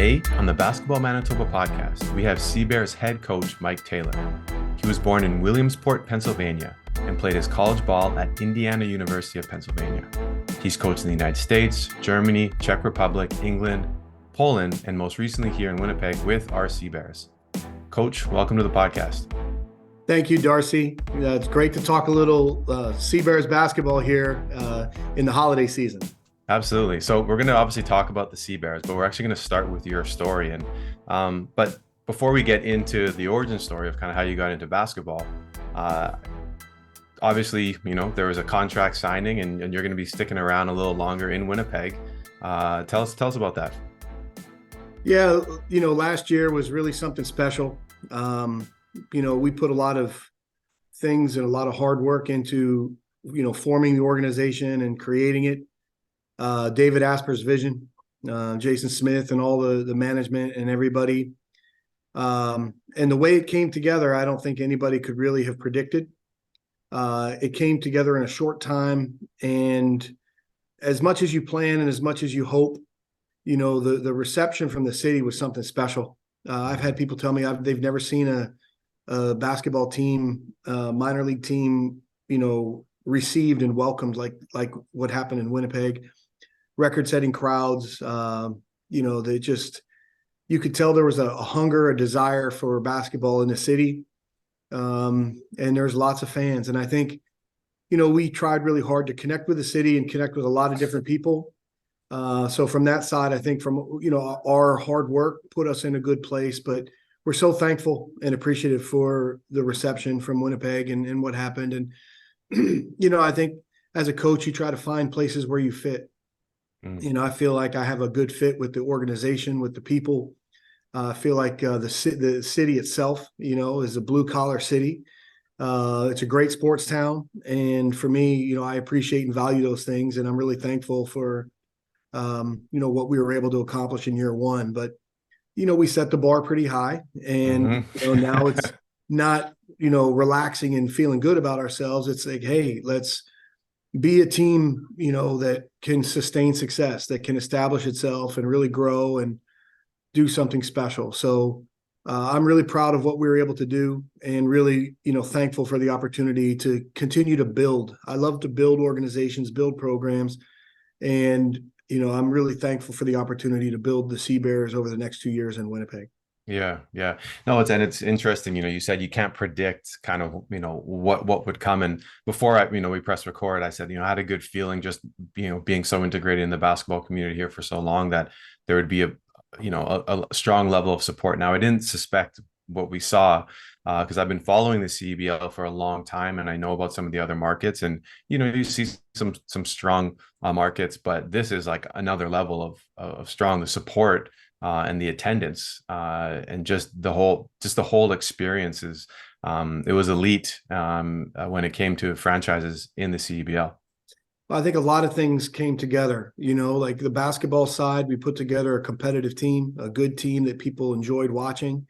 Today on the Basketball Manitoba podcast, we have Seabears head coach Mike Taylor. He was born in Williamsport, Pennsylvania, and played his college ball at Indiana University of Pennsylvania. He's coached in the United States, Germany, Czech Republic, England, Poland, and most recently here in Winnipeg with our Seabears. Coach, welcome to the podcast. Thank you, Darcy. It's great to talk a little Seabears basketball here in the holiday season. Absolutely. So we're going to obviously talk about the Seabears, but we're actually going to start with your story. And but before we get into the origin story of kind of how you got into basketball, obviously, you know, there was a contract signing and you're going to be sticking around a little longer in Winnipeg. Tell us about that. Yeah, you know, last year was really something special. You know, we put a lot of things and a lot of hard work into, you know, forming the organization and creating it. David Asper's vision, Jason Smith and all the management and everybody. And the way it came together, I don't think anybody could really have predicted. It came together in a short time. And as much as you plan and as much as you hope, you know, the reception from the city was something special. I've had people tell me they've never seen a basketball team, minor league team, you know, received and welcomed like what happened in Winnipeg. Record-setting crowds, you know, you could tell there was a hunger, a desire for basketball in the city, and there's lots of fans. And I think, you know, we tried really hard to connect with the city and connect with a lot of different people. So from that side, I think from, you know, our hard work put us in a good place, but we're so thankful and appreciative for the reception from Winnipeg and what happened. And, you know, I think as a coach, you try to find places where you fit. You know, I feel like I have a good fit with the organization, with the people. I feel like the city itself, you know, is a blue collar city. It's a great sports town. And for me, you know, I appreciate and value those things. And I'm really thankful for, you know, what we were able to accomplish in year one. But, you know, we set the bar pretty high. And, you know, now it's not, you know, relaxing and feeling good about ourselves. It's like, hey, let's be a team, you know, that can sustain success, that can establish itself and really grow and do something special. So I'm really proud of what we were able to do and really, you know, thankful for the opportunity to continue to build. I love to build organizations, build programs. And, you know, I'm really thankful for the opportunity to build the Sea Bears over the next 2 years in Winnipeg. Yeah. No, it's interesting. You know, you said you can't predict kind of, you know, what would come. And before we pressed record, I said, you know, I had a good feeling just, you know, being so integrated in the basketball community here for so long that there would be a strong level of support. Now, I didn't suspect what we saw because I've been following the CEBL for a long time, and I know about some of the other markets. And you know, you see some strong markets, but this is like another level of strong. The support and the attendance and just the whole experience is it was elite when it came to franchises in the CEBL. I think a lot of things came together, you know, like the basketball side, we put together a competitive team, a good team that people enjoyed watching.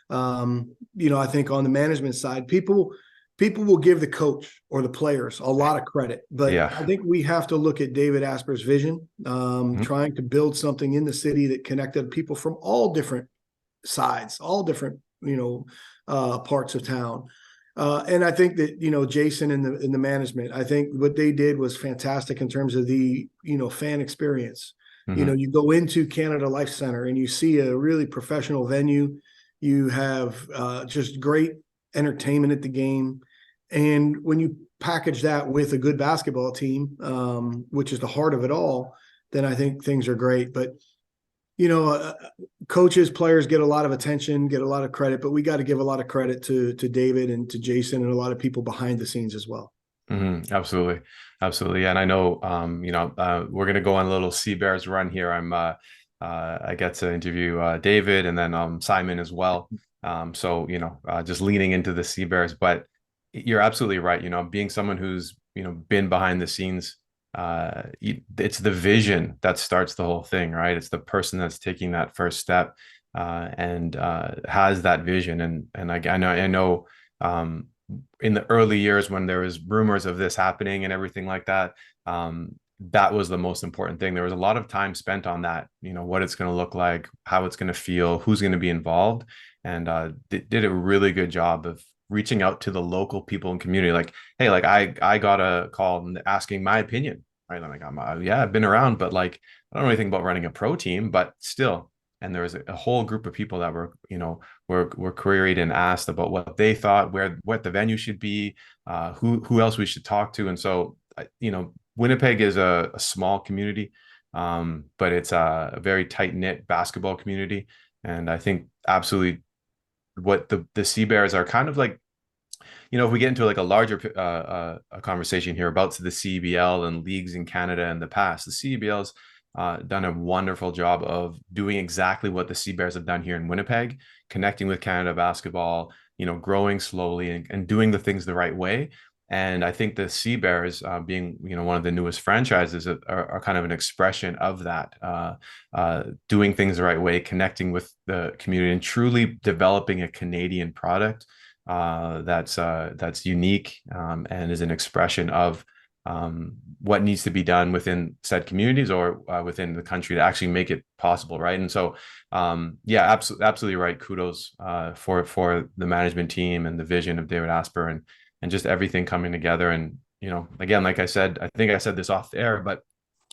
You know, I think on the management side, people will give the coach or the players a lot of credit, but yeah. I think we have to look at David Asper's vision, trying to build something in the city that connected people from all different sides, all different, you know, parts of town. And I think that, you know, Jason and the management, I think what they did was fantastic in terms of the, you know, fan experience. You know, you go into Canada Life Center and you see a really professional venue. You have just great entertainment at the game. And when you package that with a good basketball team, which is the heart of it all, then I think things are great. But, you know, coaches, players get a lot of attention, get a lot of credit, but we got to give a lot of credit to David and to Jason and a lot of people behind the scenes as well. Absolutely. Yeah, and I know, you know, we're going to go on a little Seabears run here. I get to interview David and then Simon as well. So, you know, just leaning into the Seabears, but you're absolutely right. You know, being someone who's, you know, been behind the scenes, it's the vision that starts the whole thing, right? It's the person that's taking that first step and has that vision. And I know in the early years when there was rumors of this happening and everything like that, that was the most important thing. There was a lot of time spent on that, what it's going to look like, how it's going to feel, who's going to be involved, and did a really good job of reaching out to the local people and community. Like, hey, like I got a call asking my opinion, right? I'm like, yeah, I've been around, but like I don't know anything about running a pro team, but still. And there was a whole group of people that were queried and asked about what they thought, what the venue should be, who else we should talk to, and so Winnipeg is a small community, but it's a very tight knit basketball community, and I think absolutely what the Sea Bears are kind of like. If we get into like a larger a conversation here about the CEBL and leagues in Canada in the past, the CEBL's done a wonderful job of doing exactly what the Sea Bears have done here in Winnipeg, connecting with Canada basketball, growing slowly and doing the things the right way. And I think the Sea Bears, being one of the newest franchises, are kind of an expression of that, doing things the right way, connecting with the community, and truly developing a Canadian product that's unique, and is an expression of what needs to be done within said communities or within the country to actually make it possible, right? And so, yeah, absolutely right. Kudos for the management team and the vision of David Asper, and just everything coming together. And again, like I said, I think I said this off the air, but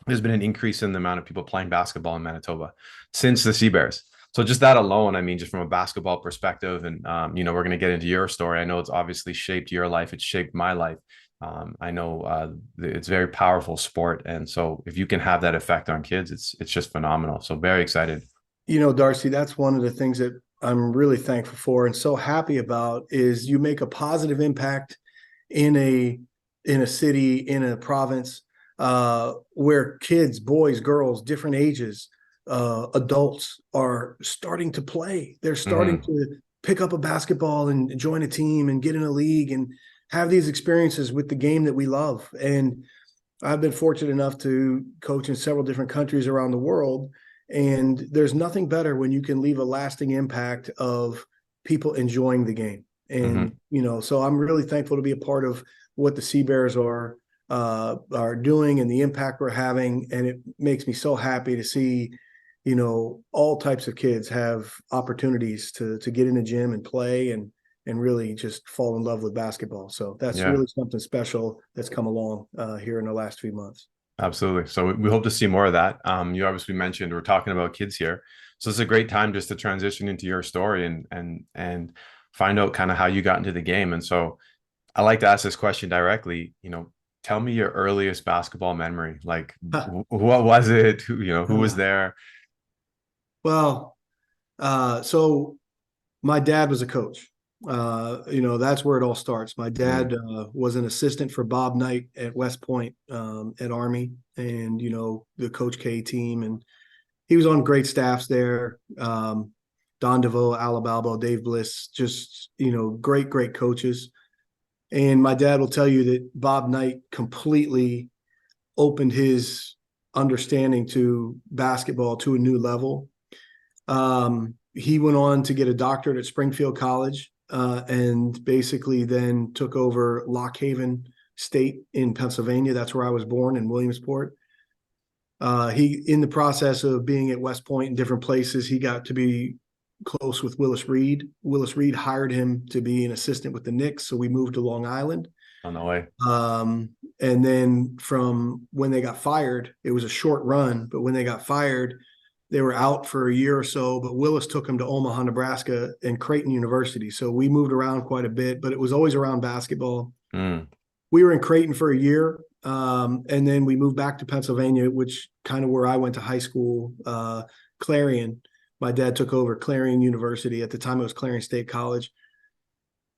there's been an increase in the amount of people playing basketball in Manitoba since the Sea Bears. So just that alone, I mean, just from a basketball perspective, and we're going to get into your story. I know it's obviously shaped your life. It's shaped my life. I know it's a very powerful sport, and so if you can have that effect on kids, it's just phenomenal. So very excited. Darcy, that's one of the things that I'm really thankful for and so happy about is you make a positive impact in a city, in a province, where kids, boys, girls, different ages, adults are starting to play. They're starting to pick up a basketball and join a team and get in a league and have these experiences with the game that we love. And I've been fortunate enough to coach in several different countries around the world. And there's nothing better when you can leave a lasting impact of people enjoying the game. And, so I'm really thankful to be a part of what the Sea Bears are doing and the impact we're having. And it makes me so happy to see, all types of kids have opportunities to get in the gym and play and really just fall in love with basketball. So that's really something special that's come along here in the last few months. Absolutely. So we hope to see more of that. You obviously mentioned we're talking about kids here, so it's a great time just to transition into your story and find out kind of how you got into the game. And so I like to ask this question directly. Tell me your earliest basketball memory. Like, what was it? Who was there? Well, so my dad was a coach. That's where it all starts. My dad was an assistant for Bob Knight at West Point at Army, and the Coach K team, and he was on great staffs there. Don DeVoe, Al Balbo, Dave Bliss, just great coaches. And my dad will tell you that Bob Knight completely opened his understanding to basketball to a new level. He went on to get a doctorate at Springfield College. And basically then took over Lock Haven State in Pennsylvania. That's where I was born, in Williamsport. He, in the process of being at West Point and different places, he got to be close with Willis Reed. Willis Reed hired him to be an assistant with the Knicks, so we moved to Long Island. On the way. And then from when they got fired, it was a short run, but when they got fired, they were out for a year or so, but Willis took him to Omaha, Nebraska and Creighton University. So we moved around quite a bit, but it was always around basketball. We were in Creighton for a year. And then we moved back to Pennsylvania, which kind of where I went to high school, Clarion. My dad took over Clarion University. At the time, it was Clarion State College.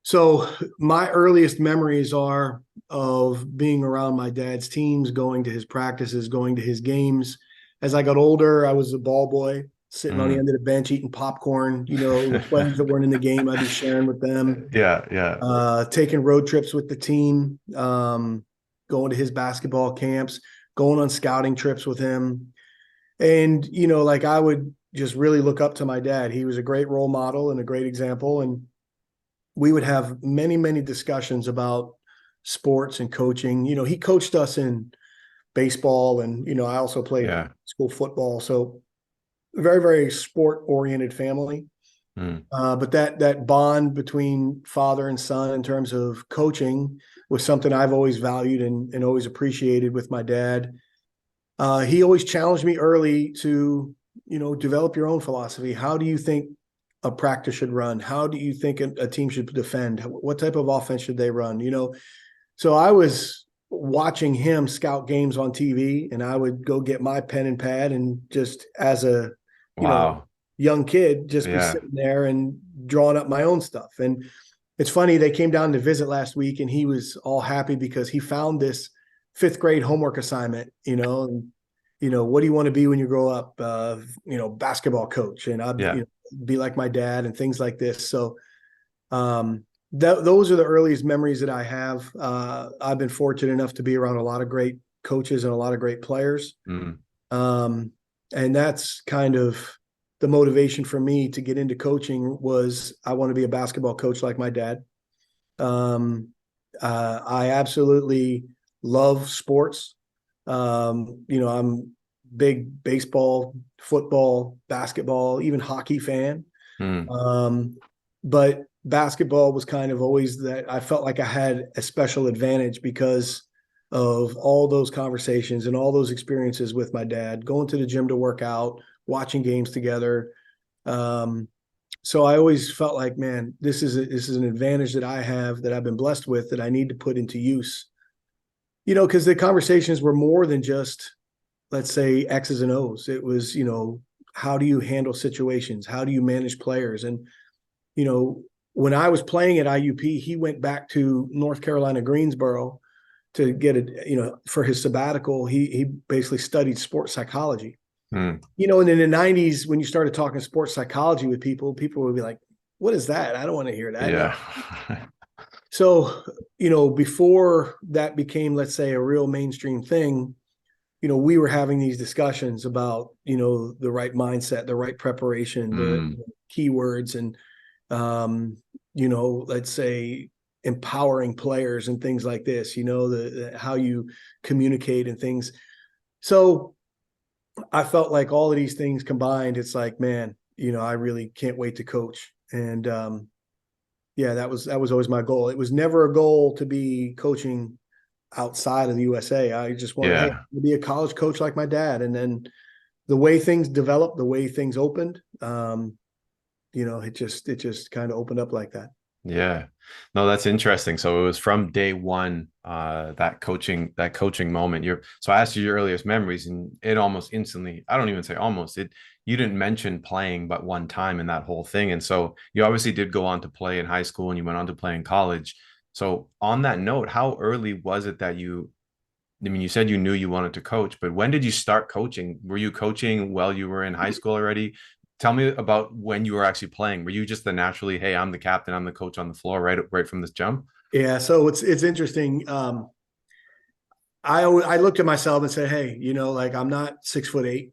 So my earliest memories are of being around my dad's teams, going to his practices, going to his games. As I got older, I was a ball boy, sitting on the end of the bench eating popcorn. The players that weren't in the game, I'd be sharing with them. Yeah. Taking road trips with the team, going to his basketball camps, going on scouting trips with him. And, I would just really look up to my dad. He was a great role model and a great example. And we would have many, many discussions about sports and coaching. He coached us in baseball, and I also played Yeah. school football. So very, very sport oriented family. Mm. But that bond between father and son in terms of coaching was something I've always valued and always appreciated with my dad. He always challenged me early to, develop your own philosophy. How do you think a practice should run? How do you think a team should defend? What type of offense should they run? So I was watching him scout games on TV, and I would go get my pen and pad and just as a, you know, Wow. young kid, just be Yeah. sitting there and drawing up my own stuff. And it's funny, they came down to visit last week, and he was all happy because he found this fifth grade homework assignment, and, what do you want to be when you grow up? Basketball coach. And I'd, Yeah. be like my dad and things like this. So, those are the earliest memories that I have. I've been fortunate enough to be around a lot of great coaches and a lot of great players. Mm. Um, and that's kind of the motivation for me to get into coaching was I want to be a basketball coach like my dad. I absolutely love sports. I'm big baseball, football, basketball, even hockey fan. Mm. But basketball was kind of always that I felt like I had a special advantage because of all those conversations and all those experiences with my dad, going to the gym to work out, watching games together. So I always felt like, man, this is an advantage that I have that I've been blessed with that I need to put into use. Because the conversations were more than just, let's say, X's and O's. It was, how do you handle situations? How do you manage players? And, when I was playing at IUP, he went back to North Carolina, Greensboro to get for his sabbatical. He basically studied sports psychology. Mm. And in the 90s, when you started talking sports psychology with people would be like, what is that? I don't want to hear that. Yeah. So, before that became, let's say, a real mainstream thing, we were having these discussions about, the right mindset, the right preparation, the Mm. keywords, and, let's say empowering players and things like this, the how you communicate and things. So I felt like all of these things combined, it's like, man, I really can't wait to coach. And yeah, that was always my goal. It was never a goal to be coaching outside of the USA. I just wanted, hey, Yeah. to be a college coach like my dad. And then the way things developed, the way things opened, it just kind of opened up like that. Yeah. No, that's interesting. So it was from day one, that coaching moment. So I asked you your earliest memories, and it almost instantly, I don't even say almost, you didn't mention playing but one time in that whole thing. And so you obviously did go on to play in high school and you went on to play in college. So on that note, how early was it that I mean, you said you knew you wanted to coach, but when did you start coaching? Were you coaching while you were in high school already? Tell me about when you were actually playing. Were you just the naturally, hey, I'm the captain, I'm the coach on the floor, right from this jump? Yeah. So it's interesting. I looked at myself and said, hey, like I'm not 6'8",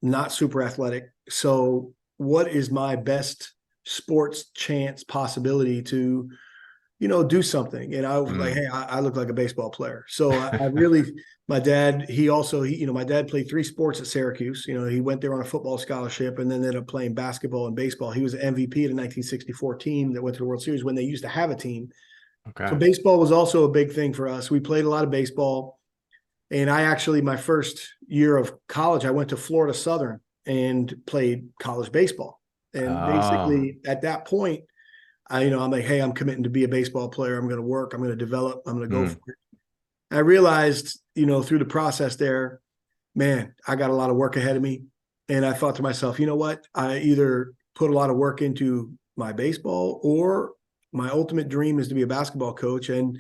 not super athletic. So what is my best sports chance possibility to, do something? And I was like, Mm. hey, I look like a baseball player. So I really, my dad, my dad played three sports at Syracuse. He went there on a football scholarship and then ended up playing basketball and baseball. He was MVP of the 1964 team that went to the World Series when they used to have a team. So Okay. baseball was also a big thing for us. We played a lot of baseball. And I actually, my first year of college, I went to Florida Southern and played college baseball. And Oh. basically at that point, I'm like, hey, I'm committing to be a baseball player. I'm going to work. I'm going to develop. I'm going to go for Mm. it. I realized, through the process there, man, I got a lot of work ahead of me. And I thought to myself, you know what? I either put a lot of work into my baseball or my ultimate dream is to be a basketball coach. And,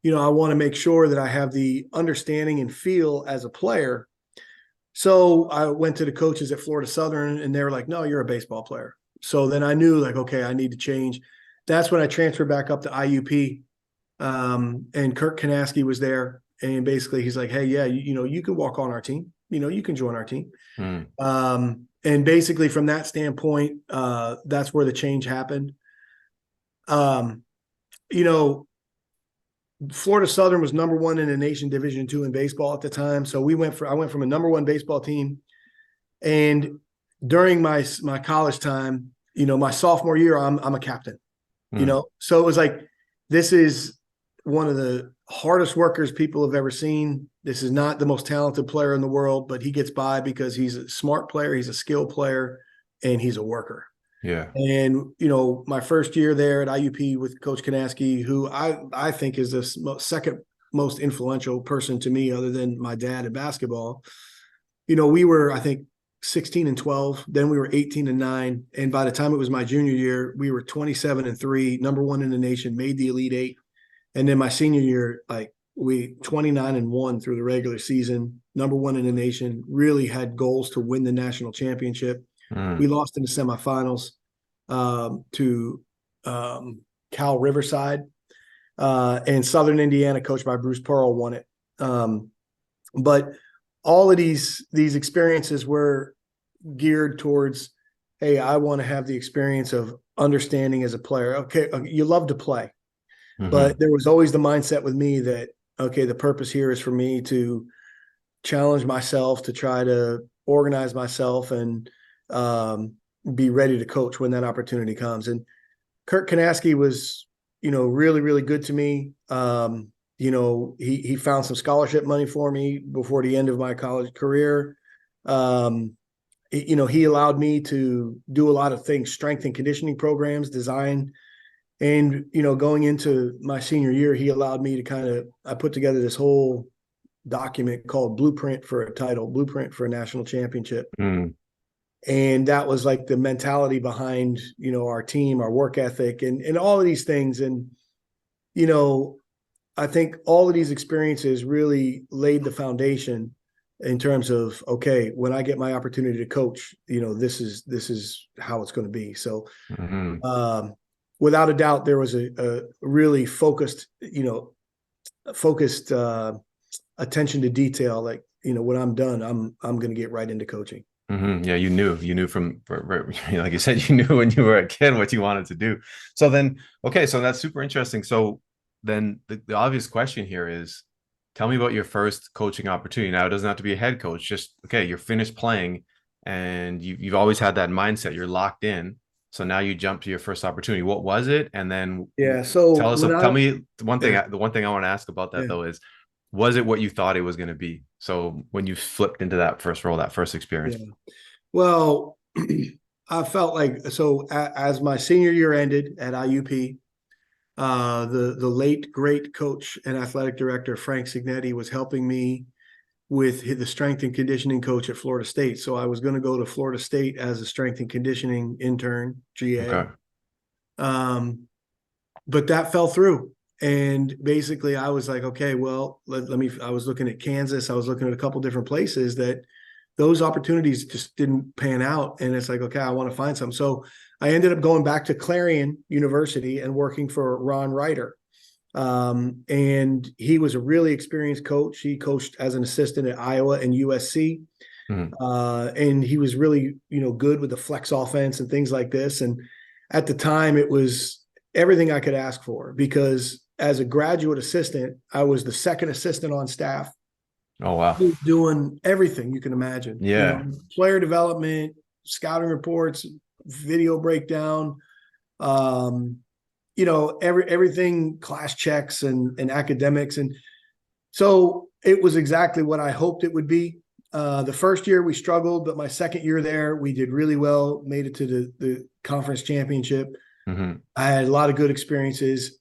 I want to make sure that I have the understanding and feel as a player. So I went to the coaches at Florida Southern and they were like, no, you're a baseball player. So then I knew like, okay, I need to change. That's when I transferred back up to IUP. And Kirk Kanaski was there. And basically he's like, hey, yeah, you can walk on our team. You can join our team. Mm. And basically from that standpoint, that's where the change happened. Um, you know, Florida Southern was number one in the nation Division II in baseball at the time. So I went from a number one baseball team. And during my college time, my sophomore year, I'm a captain, Mm. So it was like, this is one of the hardest workers people have ever seen. This is not the most talented player in the world, but he gets by because he's a smart player, he's a skilled player, and he's a worker. Yeah. And, my first year there at IUP with Coach Kanaski, who I think is the second most influential person to me other than my dad in basketball, we were, I think, 16-12. Then we were 18-9. And by the time it was my junior year, we were 27-3, number one in the nation, made the Elite Eight. And then my senior year, like we 29-1 through the regular season, number one in the nation, really had goals to win the national championship. We lost in the semifinals to Cal Riverside, and Southern Indiana, coached by Bruce Pearl, won it. But all of these experiences were geared towards, hey, I want to have the experience of understanding as a player. Okay, you love to play, but there was always the mindset with me that, okay, the purpose here is for me to challenge myself, to try to organize myself and be ready to coach when that opportunity comes. And Kurt Kanaski was, really, really good to me. He found some scholarship money for me before the end of my college career. He allowed me to do a lot of things, strength and conditioning programs, design. And, going into my senior year, he allowed me to I put together this whole document called Blueprint for a Title, Blueprint for a National Championship. And that was like the mentality behind, our team, our work ethic, and all of these things. And, I think all of these experiences really laid the foundation in terms of, okay, when I get my opportunity to coach, this is how it's going to be. So without a doubt, there was a really focused attention to detail. Like, when I'm done, I'm going to get right into coaching. Yeah, you knew from, like you said, you knew when you were a kid what you wanted to do. So then, okay, so that's super interesting. So then the obvious question here is, tell me about your first coaching opportunity. Now, it doesn't have to be a head coach, just, okay, you're finished playing and you've always had that mindset, you're locked in. So now you jump to your first opportunity. What was it? And then So tell me one thing. Yeah. The one thing I want to ask about that Yeah. though is, was it what you thought it was going to be? So when you flipped into that first role, that first experience. Yeah. Well, I felt like, as my senior year ended at IUP, the late great coach and athletic director Frank Signetti was helping me with the strength and conditioning coach at Florida State. So I was going to go to Florida State as a strength and conditioning intern, GA. Okay. But that fell through. And basically I was like, okay, well, I was looking at Kansas. I was looking at a couple different places that those opportunities just didn't pan out. And it's like, okay, I want to find some. So I ended up going back to Clarion University and working for Ron Ryder. And he was a really experienced coach. He coached as an assistant at Iowa and USC. And he was really, good with the flex offense and things like this. And at the time it was everything I could ask for, because as a graduate assistant, I was the second assistant on staff. Oh, wow. Doing everything you can imagine. Yeah. Player development, scouting reports, video breakdown, everything, class checks and academics. And so it was exactly what I hoped it would be. The first year we struggled, but my second year there, we did really well, made it to the conference championship. I had a lot of good experiences.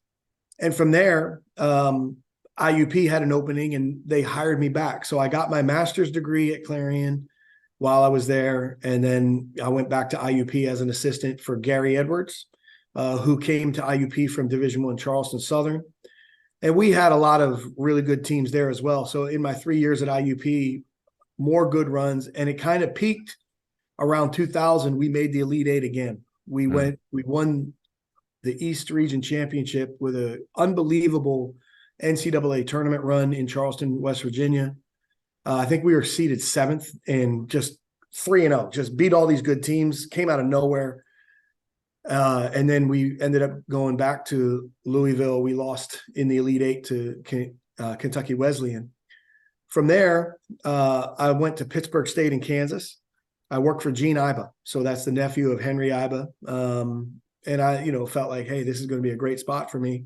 And from there, IUP had an opening and they hired me back. So I got my master's degree at Clarion while I was there. And then I went back to IUP as an assistant for Gary Edwards, who came to IUP from Division I Charleston Southern. And we had a lot of really good teams there as well. So in my 3 years at IUP, more good runs. And it kind of peaked around 2000. We made the Elite Eight again. We won the East Region Championship with an unbelievable NCAA tournament run in Charleston, West Virginia. I think we were seeded 7th and just 3-0, just beat all these good teams, came out of nowhere. And then we ended up going back to Louisville. We lost in the Elite Eight to Kentucky Wesleyan. From there, I went to Pittsburgh State in Kansas. I worked for Gene Iba. So that's the nephew of Henry Iba. And I, felt like, hey, this is going to be a great spot for me.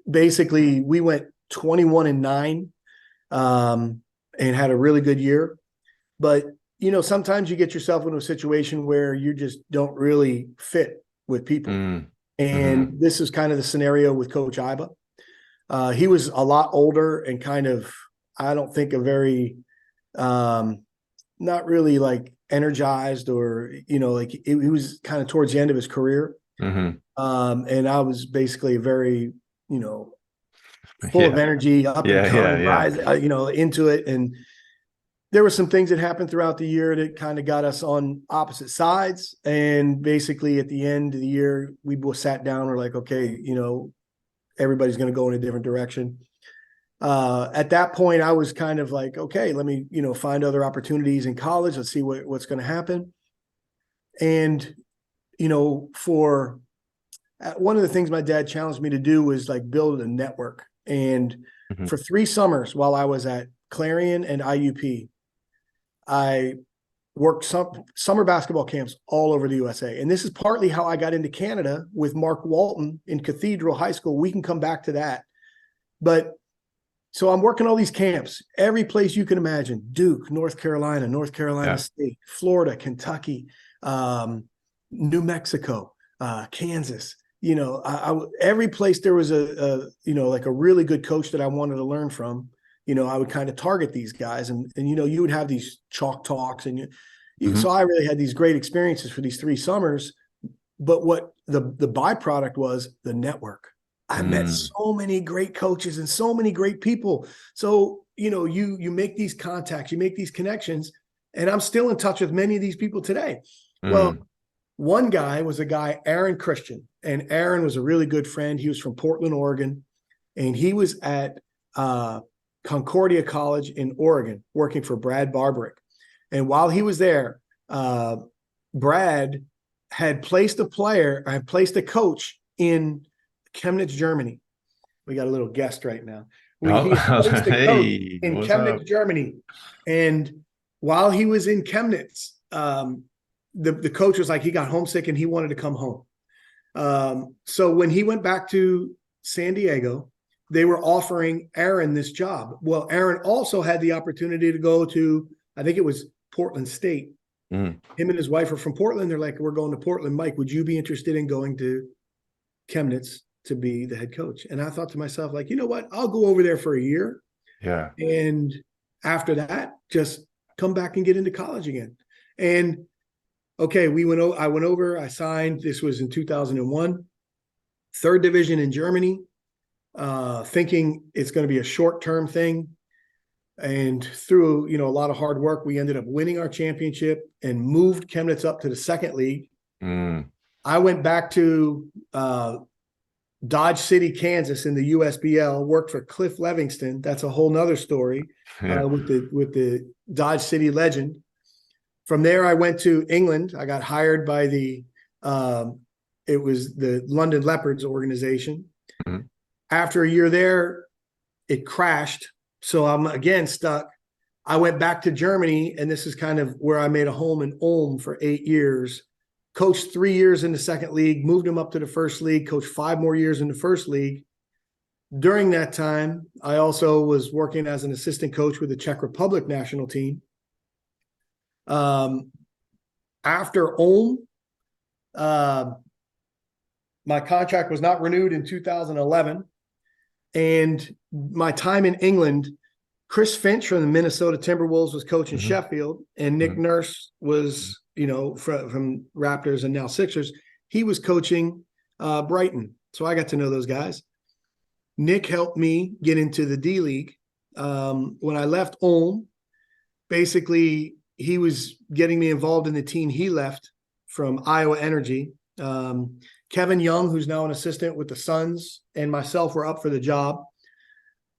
Basically, we went 21-9 and had a really good year. But, sometimes you get yourself into a situation where you just don't really fit with people. And this is kind of the scenario with Coach Iba. He was a lot older and kind of, I don't think, a very, not really like energized or, he was kind of towards the end of his career. And I was basically very, full of energy, up and coming, rise, into it. And there were some things that happened throughout the year that kind of got us on opposite sides. And basically at the end of the year, we both sat down. We're like, okay, everybody's going to go in a different direction. At that point, I was kind of like, okay, let me, find other opportunities in college. Let's see what's going to happen. And, for one of the things my dad challenged me to do was like build a network. And for 3 summers while I was at Clarion and IUP, I worked some summer basketball camps all over the USA. And this is partly how I got into Canada with Mark Walton in Cathedral High School. We can come back to that. But so I'm working all these camps, every place you can imagine: Duke, North Carolina State, Florida, Kentucky, New Mexico, Kansas. Every place there was a really good coach that I wanted to learn from. I would kind of target these guys, and you would have these chalk talks, and so I really had these great experiences for these 3 summers. But what the byproduct was the network. I met so many great coaches and so many great people. So, you make these contacts, you make these connections, and I'm still in touch with many of these people today. Well, one guy was a guy, Aaron Christian, and Aaron was a really good friend. He was from Portland, Oregon, and he was at Concordia College in Oregon, working for Brad Barbarick. And while he was there, Brad had placed a coach in Chemnitz, Germany. We got a little guest right now. He placed a coach in Chemnitz, Germany. And while he was in Chemnitz, the coach was like, he got homesick and he wanted to come home. So when he went back to San Diego, they were offering Aaron this job. Well, Aaron also had the opportunity to go to, I think it was Portland State. Him and his wife are from Portland. They're like, we're going to Portland. Mike, would you be interested in going to Chemnitz to be the head coach? And I thought to myself, like, you know what? I'll go over there for a year. Yeah. And after that, just come back and get into college again. And okay, I went over, I signed. This was in 2001, 3rd division in Germany. Thinking it's going to be a short-term thing. And through, a lot of hard work, we ended up winning our championship and moved Chemnitz up to the 2nd league. I went back to Dodge City, Kansas in the USBL, worked for Cliff Livingston. That's a whole nother story with the Dodge City legend. From there, I went to England. I got hired by it was the London Leopards organization. After a year there, it crashed. So I'm again stuck. I went back to Germany, and this is kind of where I made a home in Ulm for 8 years. Coached 3 years in the 2nd league, moved him up to the 1st league, coached 5 more years in the 1st league. During that time, I also was working as an assistant coach with the Czech Republic national team. After Ulm, my contract was not renewed in 2011. And my time in England, Chris Finch from the Minnesota Timberwolves was coaching Sheffield, and Nick Nurse was, from Raptors and now Sixers. He was coaching Brighton. So I got to know those guys. Nick helped me get into the D League. When I left Ulm, basically he was getting me involved in the team he left from Iowa Energy. Kevin Young, who's now an assistant with the Suns, and myself were up for the job.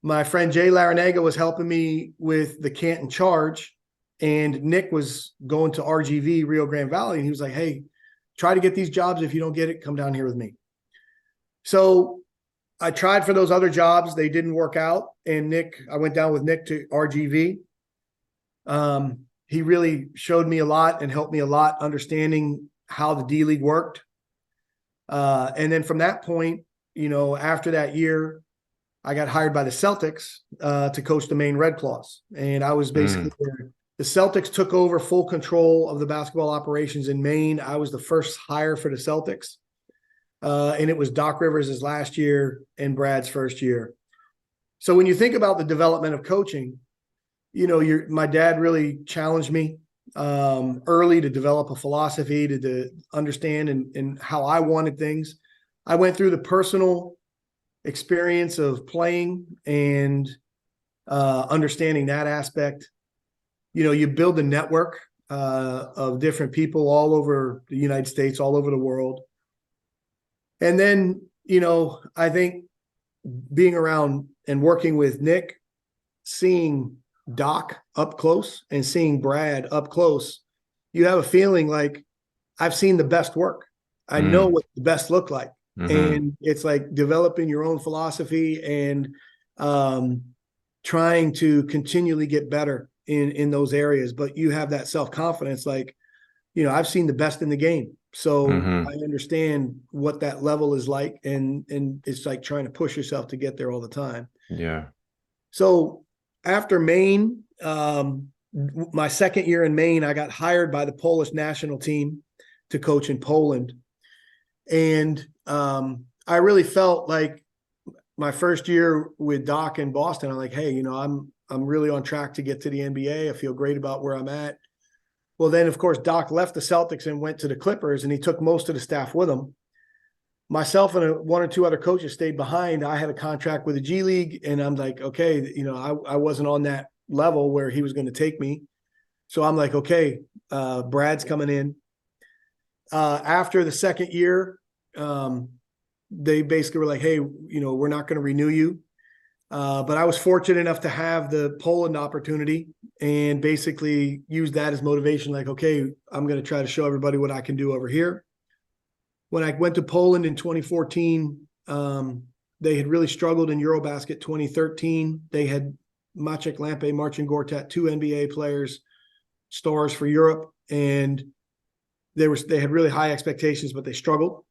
My friend Jay Larinaga was helping me with the Canton Charge. And Nick was going to RGV, Rio Grande Valley, and he was like, hey, try to get these jobs. If you don't get it, come down here with me. So I tried for those other jobs. They didn't work out. And I went down with Nick to RGV. He really showed me a lot and helped me a lot understanding how the D League worked. And then from that point, after that year, I got hired by the Celtics to coach the Maine Red Claws. And I was basically the Celtics took over full control of the basketball operations in Maine. I was the first hire for the Celtics. And it was Doc Rivers' last year and Brad's first year. So when you think about the development of coaching, my dad really challenged me early to develop a philosophy, to understand and how I wanted things. I went through the personal experience of playing and understanding that aspect. You build a network of different people all over the United States, all over the world. And then, I think being around and working with Nick, seeing Doc up close and seeing Brad up close, you have a feeling like I've seen the best work. I know what the best look like. And it's like developing your own philosophy and trying to continually get better in those areas. But you have that self-confidence, like, I've seen the best in the game. So I understand what that level is like. And it's like trying to push yourself to get there all the time. Yeah. So after Maine, my second year in Maine, I got hired by the Polish national team to coach in Poland. And I really felt like my first year with Doc in Boston, I'm like, hey, I'm really on track to get to the NBA. I feel great about where I'm at. Well, then, of course, Doc left the Celtics and went to the Clippers, and he took most of the staff with him. Myself and one or two other coaches stayed behind. I had a contract with the G League, and I'm like, okay, I wasn't on that level where he was going to take me. So I'm like, okay, Brad's coming in. After the second year, they basically were like, hey, we're not going to renew you. But I was fortunate enough to have the Poland opportunity and basically use that as motivation. Like, okay, I'm going to try to show everybody what I can do over here. When I went to Poland in 2014, they had really struggled in Eurobasket 2013. They had Maciek Lampe, Marcin Gortat, two NBA players, stars for Europe. And they had really high expectations, but they struggled.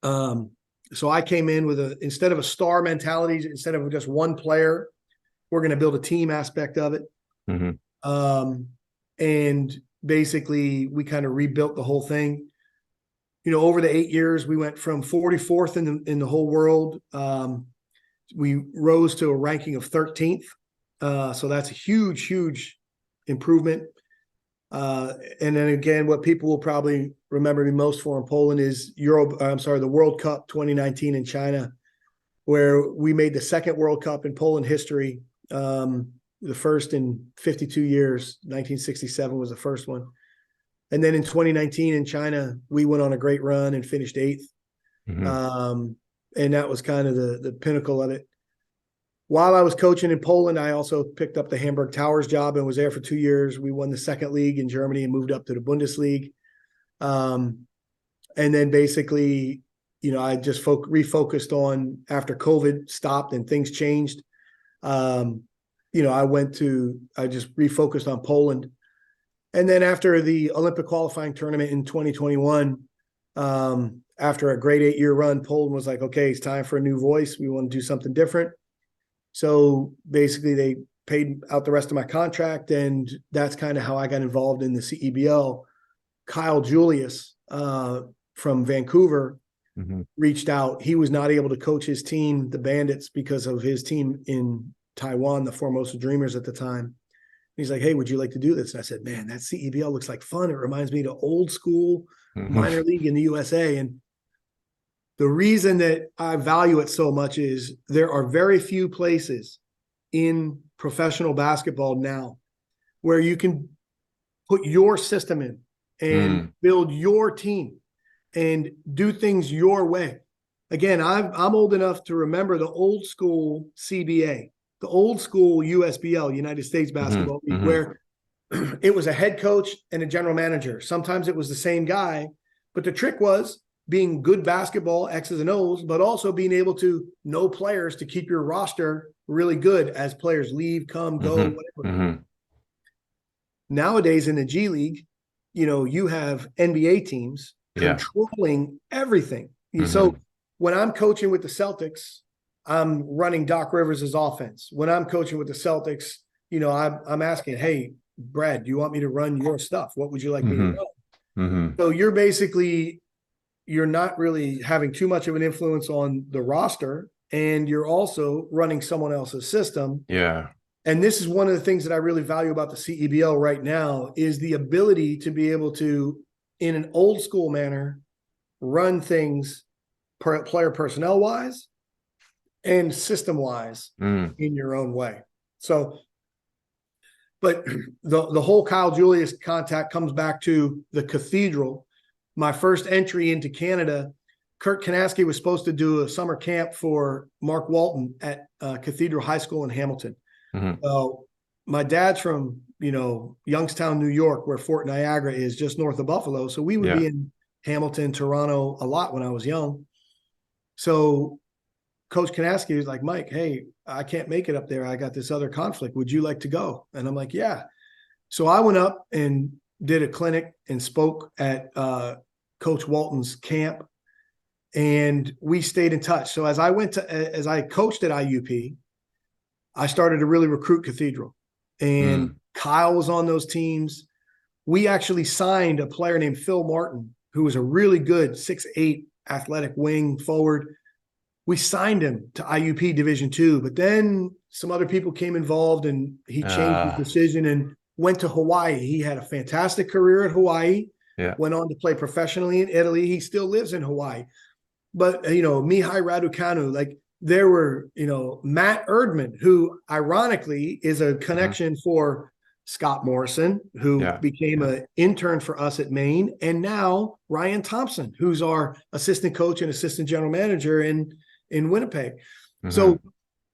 So I came in with instead of a star mentality, instead of just one player, we're going to build a team aspect of it. And basically we kind of rebuilt the whole thing. Over the 8 years, we went from 44th in the whole world. We rose to a ranking of 13th. So that's a huge, huge improvement. And then again, what people will probably remember me most for in Poland is the World Cup 2019 in China, where we made the second World Cup in Poland history, the first in 52 years. 1967 was the first one. And then in 2019 in China, we went on a great run and finished 8th. And that was kind of the pinnacle of it. While I was coaching in Poland, I also picked up the Hamburg Towers job and was there for 2 years. We won the second league in Germany and moved up to the Bundesliga. And then basically, I just refocused on, after COVID stopped and things changed. I just refocused on Poland. And then after the Olympic qualifying tournament in 2021, after a great 8-year run, Poland was like, okay, it's time for a new voice. We want to do something different. So basically they paid out the rest of my contract, and that's kind of how I got involved in the CEBL. Kyle Julius from Vancouver reached out. He was not able to coach his team, the Bandits, because of his team in Taiwan, the Formosa Dreamers at the time. He's like, hey, would you like to do this? And I said, man, that CEBL looks like fun. It reminds me of old school minor league in the USA. And the reason that I value it so much is there are very few places in professional basketball now where you can put your system in and build your team and do things your way. Again, I'm old enough to remember the old school CBA, the old school USBL, United States Basketball League, where it was a head coach and a general manager. Sometimes it was the same guy, but the trick was being good basketball, X's and O's, but also being able to know players to keep your roster really good as players leave, come, go, whatever. Mm-hmm. Nowadays in the G League, you have NBA teams controlling everything. So when I'm coaching with the Celtics, I'm running Doc Rivers' offense. When I'm coaching with the Celtics, I'm asking, hey, Brad, do you want me to run your stuff? What would you like me to run? So you're not really having too much of an influence on the roster, and you're also running someone else's system. Yeah. And this is one of the things that I really value about the CEBL right now is the ability to be able to, in an old school manner, run things player personnel wise and system wise in your own way. So, but the whole Kyle Julius contact comes back to the Cathedral. My first entry into Canada, Kurt Kanaski was supposed to do a summer camp for Mark Walton at Cathedral High School in Hamilton. My dad's from, Youngstown, New York, where Fort Niagara is just north of Buffalo. So we would be in Hamilton, Toronto a lot when I was young. So Coach Kanaski was like, Mike, hey, I can't make it up there. I got this other conflict. Would you like to go? And I'm like, yeah. So I went up and did a clinic and spoke at Coach Walton's camp, and we stayed in touch. So as I coached at IUP, I started to really recruit Cathedral, and Kyle was on those teams. We actually signed a player named Phil Martin, who was a really good 6'8" athletic wing forward. We signed him to IUP Division II, but then some other people came involved, and he changed his decision and went to Hawaii. He had a fantastic career at Hawaii, went on to play professionally in Italy. He still lives in Hawaii. But, Mihai Raducanu, there were, Matt Erdman, who ironically is a connection for Scott Morrison, who became an intern for us at Maine, and now Ryan Thompson, who's our assistant coach and assistant general manager in Winnipeg. So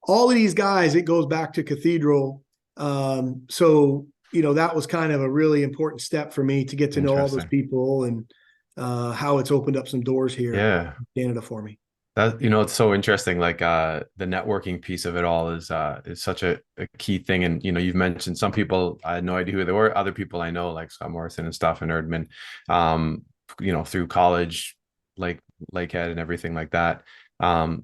all of these guys, it goes back to Cathedral. So that was kind of a really important step for me to get to know all those people, and how it's opened up some doors here in Canada for me. That, it's so interesting. The networking piece of it all is such a key thing. And, you've mentioned some people, I had no idea who they were. Other people I know, like Scott Morrison and stuff, and Erdman, through college, like Lakehead and everything like that. The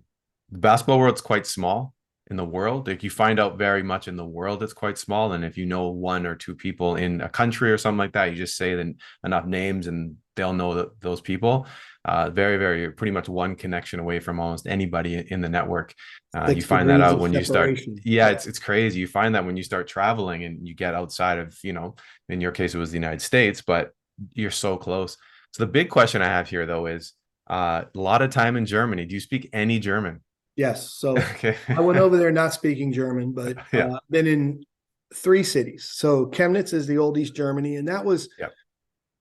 basketball world's quite small in the world. You find out very much in the world, it's quite small. And if you know one or two people in a country or something like that, you just say then enough names and they'll know those people. Very, very, pretty much one connection away from almost anybody in the network. You find that out when you start. Yeah, it's crazy. You find that when you start traveling and you get outside of, in your case, it was the United States, but you're so close. So the big question I have here, though, is a lot of time in Germany. Do you speak any German? Yes. So I went over there not speaking German, but been in 3 cities. So Chemnitz is the old East Germany, and that was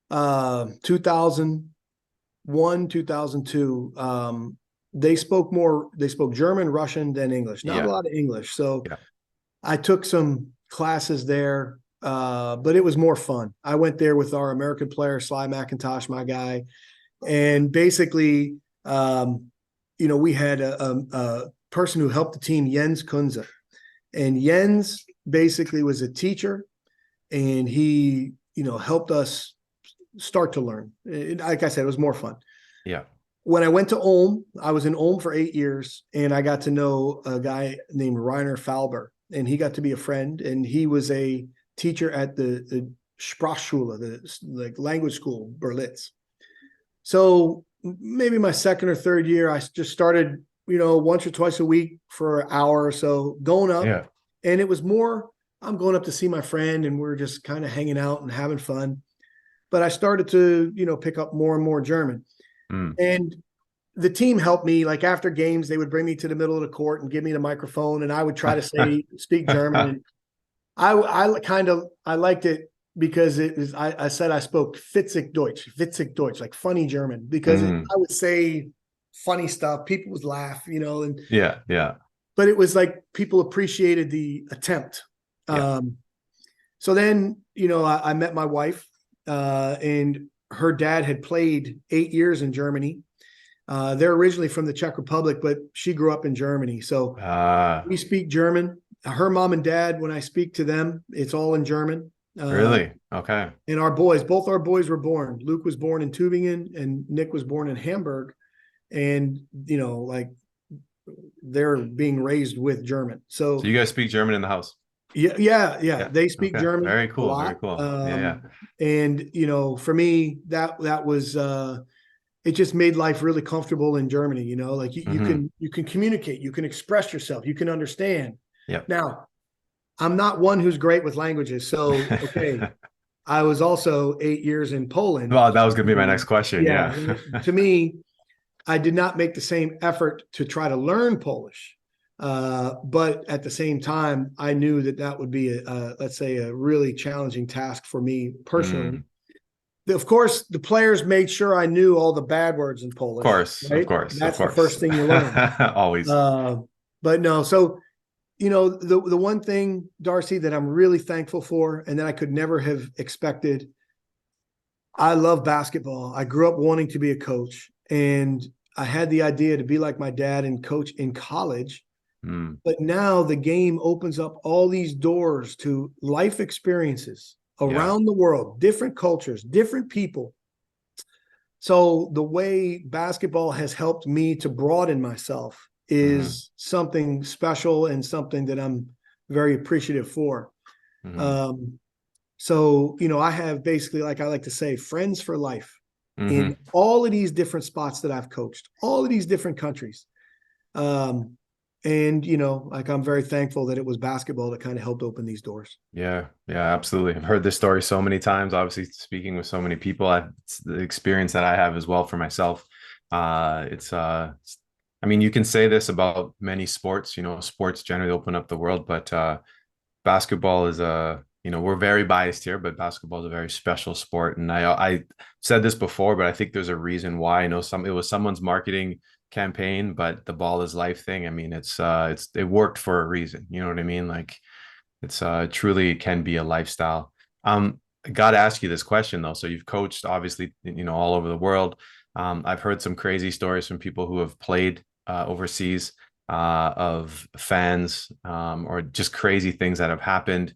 2001, 2002. They spoke German, Russian than English, not a lot of English. So I took some classes there, but it was more fun. I went there with our American player, Sly McIntosh, my guy. And basically, we had a person who helped the team, Jens Kunze. And Jens basically was a teacher, and he, helped us start to learn. Like I said, it was more fun. Yeah. When I went to Ulm, I was in Ulm for 8 years, and I got to know a guy named Rainer Falber, and he got to be a friend, and he was a teacher at the Sprachschule, the language school, Berlitz. So maybe my second or third year, I just started, once or twice a week for an hour or so going up. Yeah. And it was more, I'm going up to see my friend, and we're just kind of hanging out and having fun. But I started to, pick up more and more German. And the team helped me. Like after games, they would bring me to the middle of the court and give me the microphone, and I would try to speak German. And I liked it because it was, I said I spoke witzig Deutsch, like funny German, because I would say funny stuff. People would laugh, and but it was like people appreciated the attempt. So then, I met my wife, and her dad had played 8 years in Germany. They're originally from the Czech Republic, but she grew up in Germany. So we speak German. Her mom and dad, when I speak to them, it's all in German. Really? Okay. And both our boys were born. Luke was born in Tübingen and Nick was born in Hamburg. And, like they're being raised with German. So you guys speak German in the house? Yeah. They speak German. Very cool. A lot. Very cool. Yeah. And, for me, that was, it just made life really comfortable in Germany. Like you can communicate, you can express yourself, you can understand. Yeah. Now, I'm not one who's great with languages. So, okay. I was also 8 years in Poland. Well, that was going to be my next question. Yeah. To me, I did not make the same effort to try to learn Polish. But at the same time, I knew that would be let's say a really challenging task for me personally. Of course, the players made sure I knew all the bad words in Polish. Of course. That's the first thing you learn. Always. But no, so, the one thing, Darcy, that I'm really thankful for and that I could never have expected, I love basketball. I grew up wanting to be a coach, and I had the idea to be like my dad and coach in college. But now the game opens up all these doors to life experiences around the world, different cultures, different people. So the way basketball has helped me to broaden myself is something special and something that I'm very appreciative for. So, I have basically, like I like to say, friends for life in all of these different spots that I've coached, all of these different countries. And, like I'm very thankful that it was basketball that kind of helped open these doors. Yeah, absolutely. I've heard this story so many times, obviously speaking with so many people. It's the experience that I have as well for myself. I mean, you can say this about many sports, sports generally open up the world, but basketball is we're very biased here, but basketball is a very special sport. And I said this before, but I think there's a reason why. I know it was someone's marketing campaign, but the ball is life thing. I mean, it worked for a reason. You know what I mean? Like it's truly can be a lifestyle. I got to ask you this question though. So you've coached obviously, all over the world. I've heard some crazy stories from people who have played overseas of fans or just crazy things that have happened.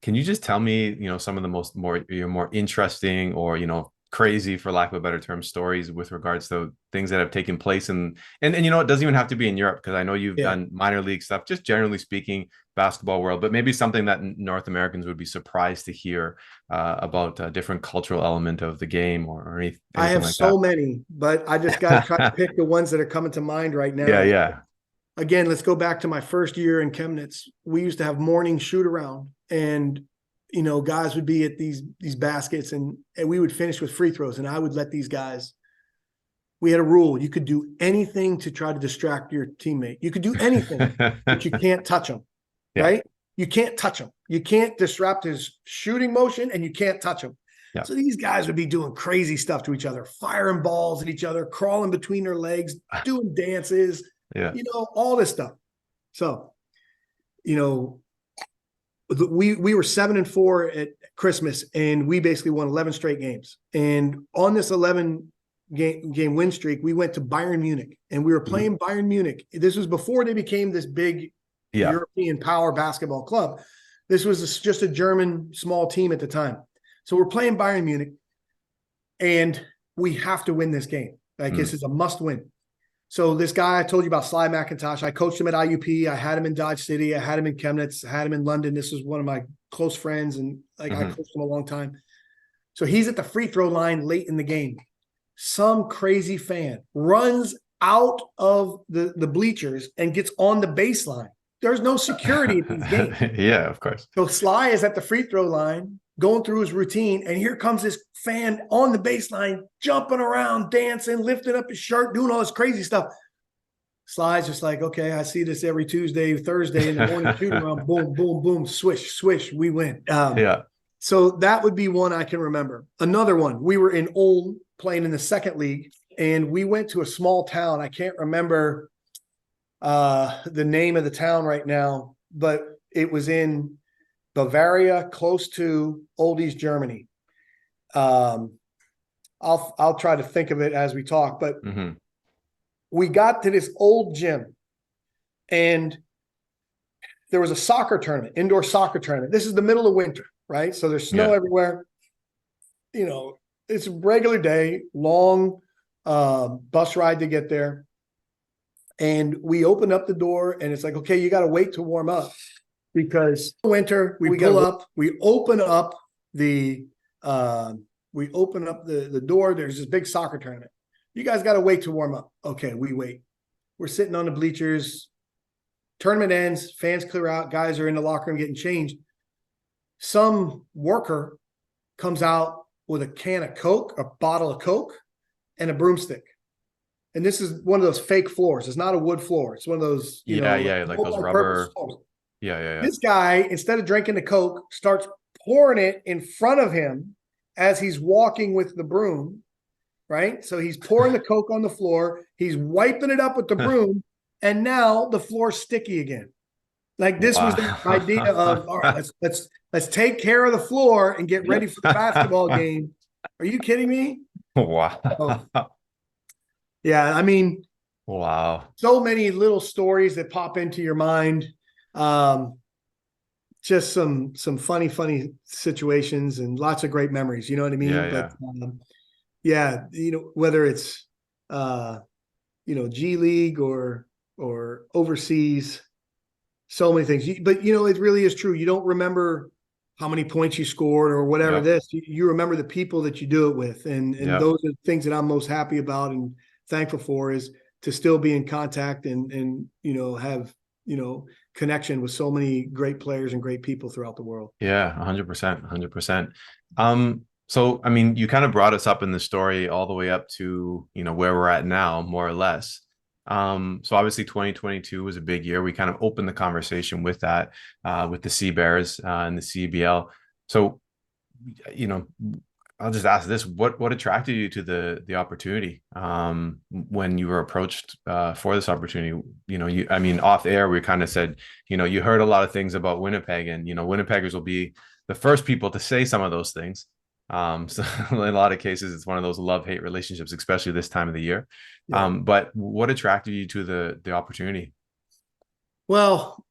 Can you just tell me, some of the more interesting or, crazy, for lack of a better term, stories with regards to things that have taken place and it doesn't even have to be in Europe, because I know you've done minor league stuff, just generally speaking, basketball world, but maybe something that North Americans would be surprised to hear about a different cultural element of the game or anything. I have like so that. many, but I just got to try to pick the ones that are coming to mind right now. Yeah. Again, let's go back to my first year in Chemnitz. We used to have morning shoot around, and guys would be at these baskets and we would finish with free throws, and I would let these guys. We had a rule: you could do anything to try to distract your teammate. You could do anything, but you can't touch them. Right? You can't touch him. You can't disrupt his shooting motion, and you can't touch him. Yeah. So these guys would be doing crazy stuff to each other, firing balls at each other, crawling between their legs, doing dances, all this stuff. So, we were 7-4 at Christmas, and we basically won 11 straight games. And on this 11 game win streak, we went to Bayern Munich, and we were playing Bayern Munich. This was before they became this big European power basketball club. This was just a German small team at the time. So we're playing Bayern Munich, and we have to win this game. This is a must win. So this guy I told you about, Sly McIntosh, I coached him at IUP. I had him in Dodge City. I had him in Chemnitz. I had him in London. This was one of my close friends, and I coached him a long time. So he's at the free throw line late in the game. Some crazy fan runs out of the bleachers and gets on the baseline. There's no security at these games. Yeah, of course. So Sly is at the free throw line going through his routine, and here comes this fan on the baseline, jumping around, dancing, lifting up his shirt, doing all this crazy stuff. Sly's just like, okay, I see this every Tuesday, Thursday in the morning shooting around, boom, boom, boom, swish, swish, we win. So that would be one I can remember. Another one, we were in Ulm playing in the second league, and we went to a small town. I can't remember the name of the town right now, but it was in Bavaria, close to Old East Germany. I'll try to think of it as we talk, but we got to this old gym and there was a soccer tournament, indoor soccer tournament. This is the middle of winter, right? So there's snow everywhere. You know, it's a regular day, long bus ride to get there. And we open up the door and it's like, okay, you got to wait to warm up because winter, we pull up, we open up the door. There's this big soccer tournament. You guys got to wait to warm up. Okay, we wait. We're sitting on the bleachers. Tournament ends, fans clear out, guys are in the locker room getting changed. Some worker comes out with a can of Coke, a bottle of Coke, and a broomstick. And this is one of those fake floors. It's not a wood floor. It's one of those, like those rubber. Yeah. This guy, instead of drinking the Coke, starts pouring it in front of him as he's walking with the broom, right? So he's pouring the Coke on the floor. He's wiping it up with the broom. And now the floor's sticky again. Like this was the idea of, all right, let's take care of the floor and get ready for the basketball game. Are you kidding me? Wow. Yeah, I mean, wow. So many little stories that pop into your mind. Just some funny situations and lots of great memories. You know what I mean? But whether it's G League or overseas, so many things. But it really is true. You don't remember how many points you scored or whatever this. You remember the people that you do it with, and those are the things that I'm most happy about and thankful for, is to still be in contact and have connection with so many great players and great people throughout the world. Yeah, 100%. So I mean, you kind of brought us up in the story all the way up to where we're at now, more or less. So obviously 2022 was a big year. We kind of opened the conversation with that, with the Seabears and the CEBL. So, I'll just ask this: what attracted you to the opportunity when you were approached for this opportunity? Off air, we kind of said, you heard a lot of things about Winnipeg, and Winnipeggers will be the first people to say some of those things. So in a lot of cases, it's one of those love-hate relationships, especially this time of the year. But what attracted you to the opportunity? Well,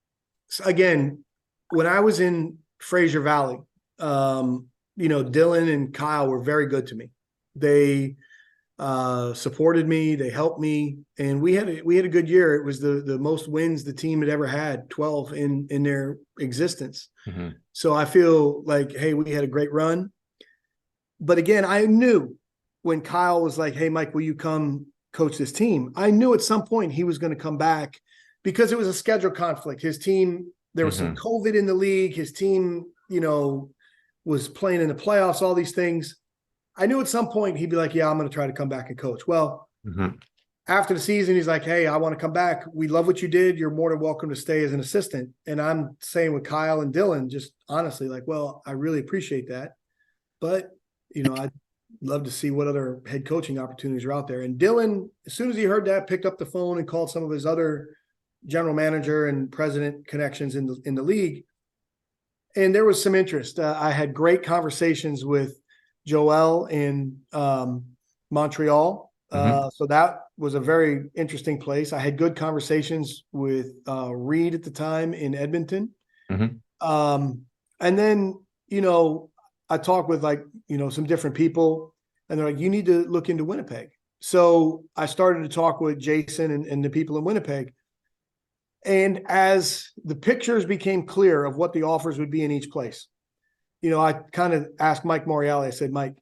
again, when I was in Fraser Valley, Dylan and Kyle were very good to me. They supported me, they helped me, and we had a good year. It was the most wins the team had ever had, 12 in their existence. So I feel like, hey, we had a great run. But again, I knew when Kyle was like, hey, Mike, will you come coach this team? I knew at some point he was going to come back because it was a schedule conflict. His team, there was some COVID in the league. His team, was playing in the playoffs, all these things. I knew at some point he'd be like, yeah, I'm going to try to come back and coach. Well, after the season, he's like, hey, I want to come back. We love what you did. You're more than welcome to stay as an assistant. And I'm saying with Kyle and Dylan, just honestly, like, well, I really appreciate that. But, I'd love to see what other head coaching opportunities are out there. And Dylan, as soon as he heard that, picked up the phone and called some of his other general manager and president connections in the league. And there was some interest. I had great conversations with Joel in Montreal. So that was a very interesting place. I had good conversations with Reed at the time in Edmonton. And then, I talked with some different people, and they're like, you need to look into Winnipeg. So I started to talk with Jason and the people in Winnipeg. And as the pictures became clear of what the offers would be in each place, I kind of asked Mike Moriali, I said, Mike,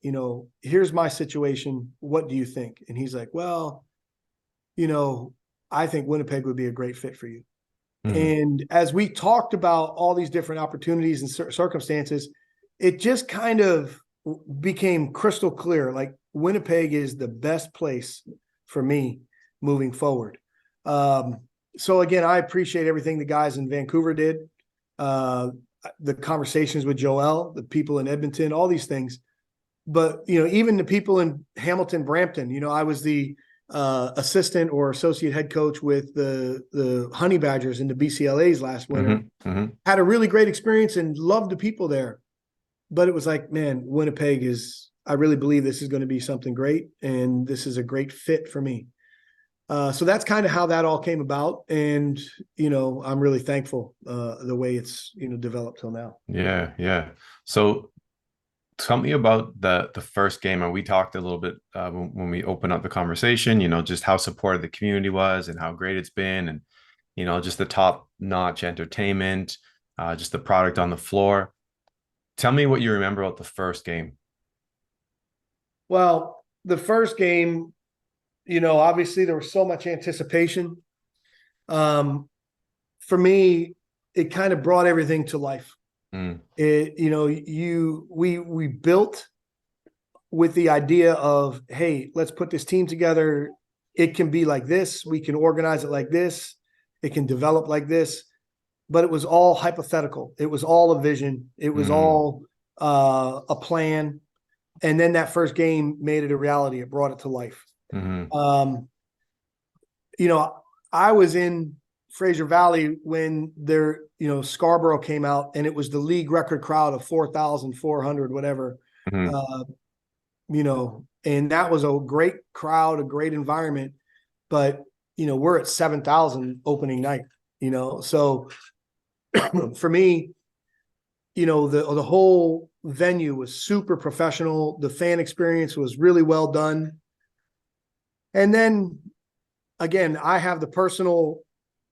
here's my situation. What do you think? And he's like, well, I think Winnipeg would be a great fit for you. And as we talked about all these different opportunities and circumstances, it just kind of became crystal clear. Like Winnipeg is the best place for me moving forward. So again, I appreciate everything the guys in Vancouver did. The conversations with Joel, the people in Edmonton, all these things. But, even the people in Hamilton, Brampton, I was the assistant or associate head coach with the Honey Badgers in the BCLAs last winter. Had a really great experience and loved the people there. But it was like, man, Winnipeg is, I really believe this is going to be something great, and this is a great fit for me. So that's kind of how that all came about. And, I'm really thankful the way it's, developed till now. Yeah, yeah. So tell me about the first game. And we talked a little bit when we opened up the conversation, just how supportive the community was and how great it's been. And, just the top-notch entertainment, just the product on the floor. Tell me what you remember about the first game. Well, the first game, obviously there was so much anticipation. For me, it kind of brought everything to life. We built with the idea of, hey, let's put this team together. It can be like this. We can organize it like this. It can develop like this. But it was all hypothetical. It was all a vision. It was all a plan. And then that first game made it a reality. It brought it to life. I was in Fraser Valley when Scarborough came out, and it was the league record crowd of 4,400, whatever. And that was a great crowd, a great environment. But, we're at 7,000 opening night, so for me, the whole venue was super professional. The fan experience was really well done. And then again, I have the personal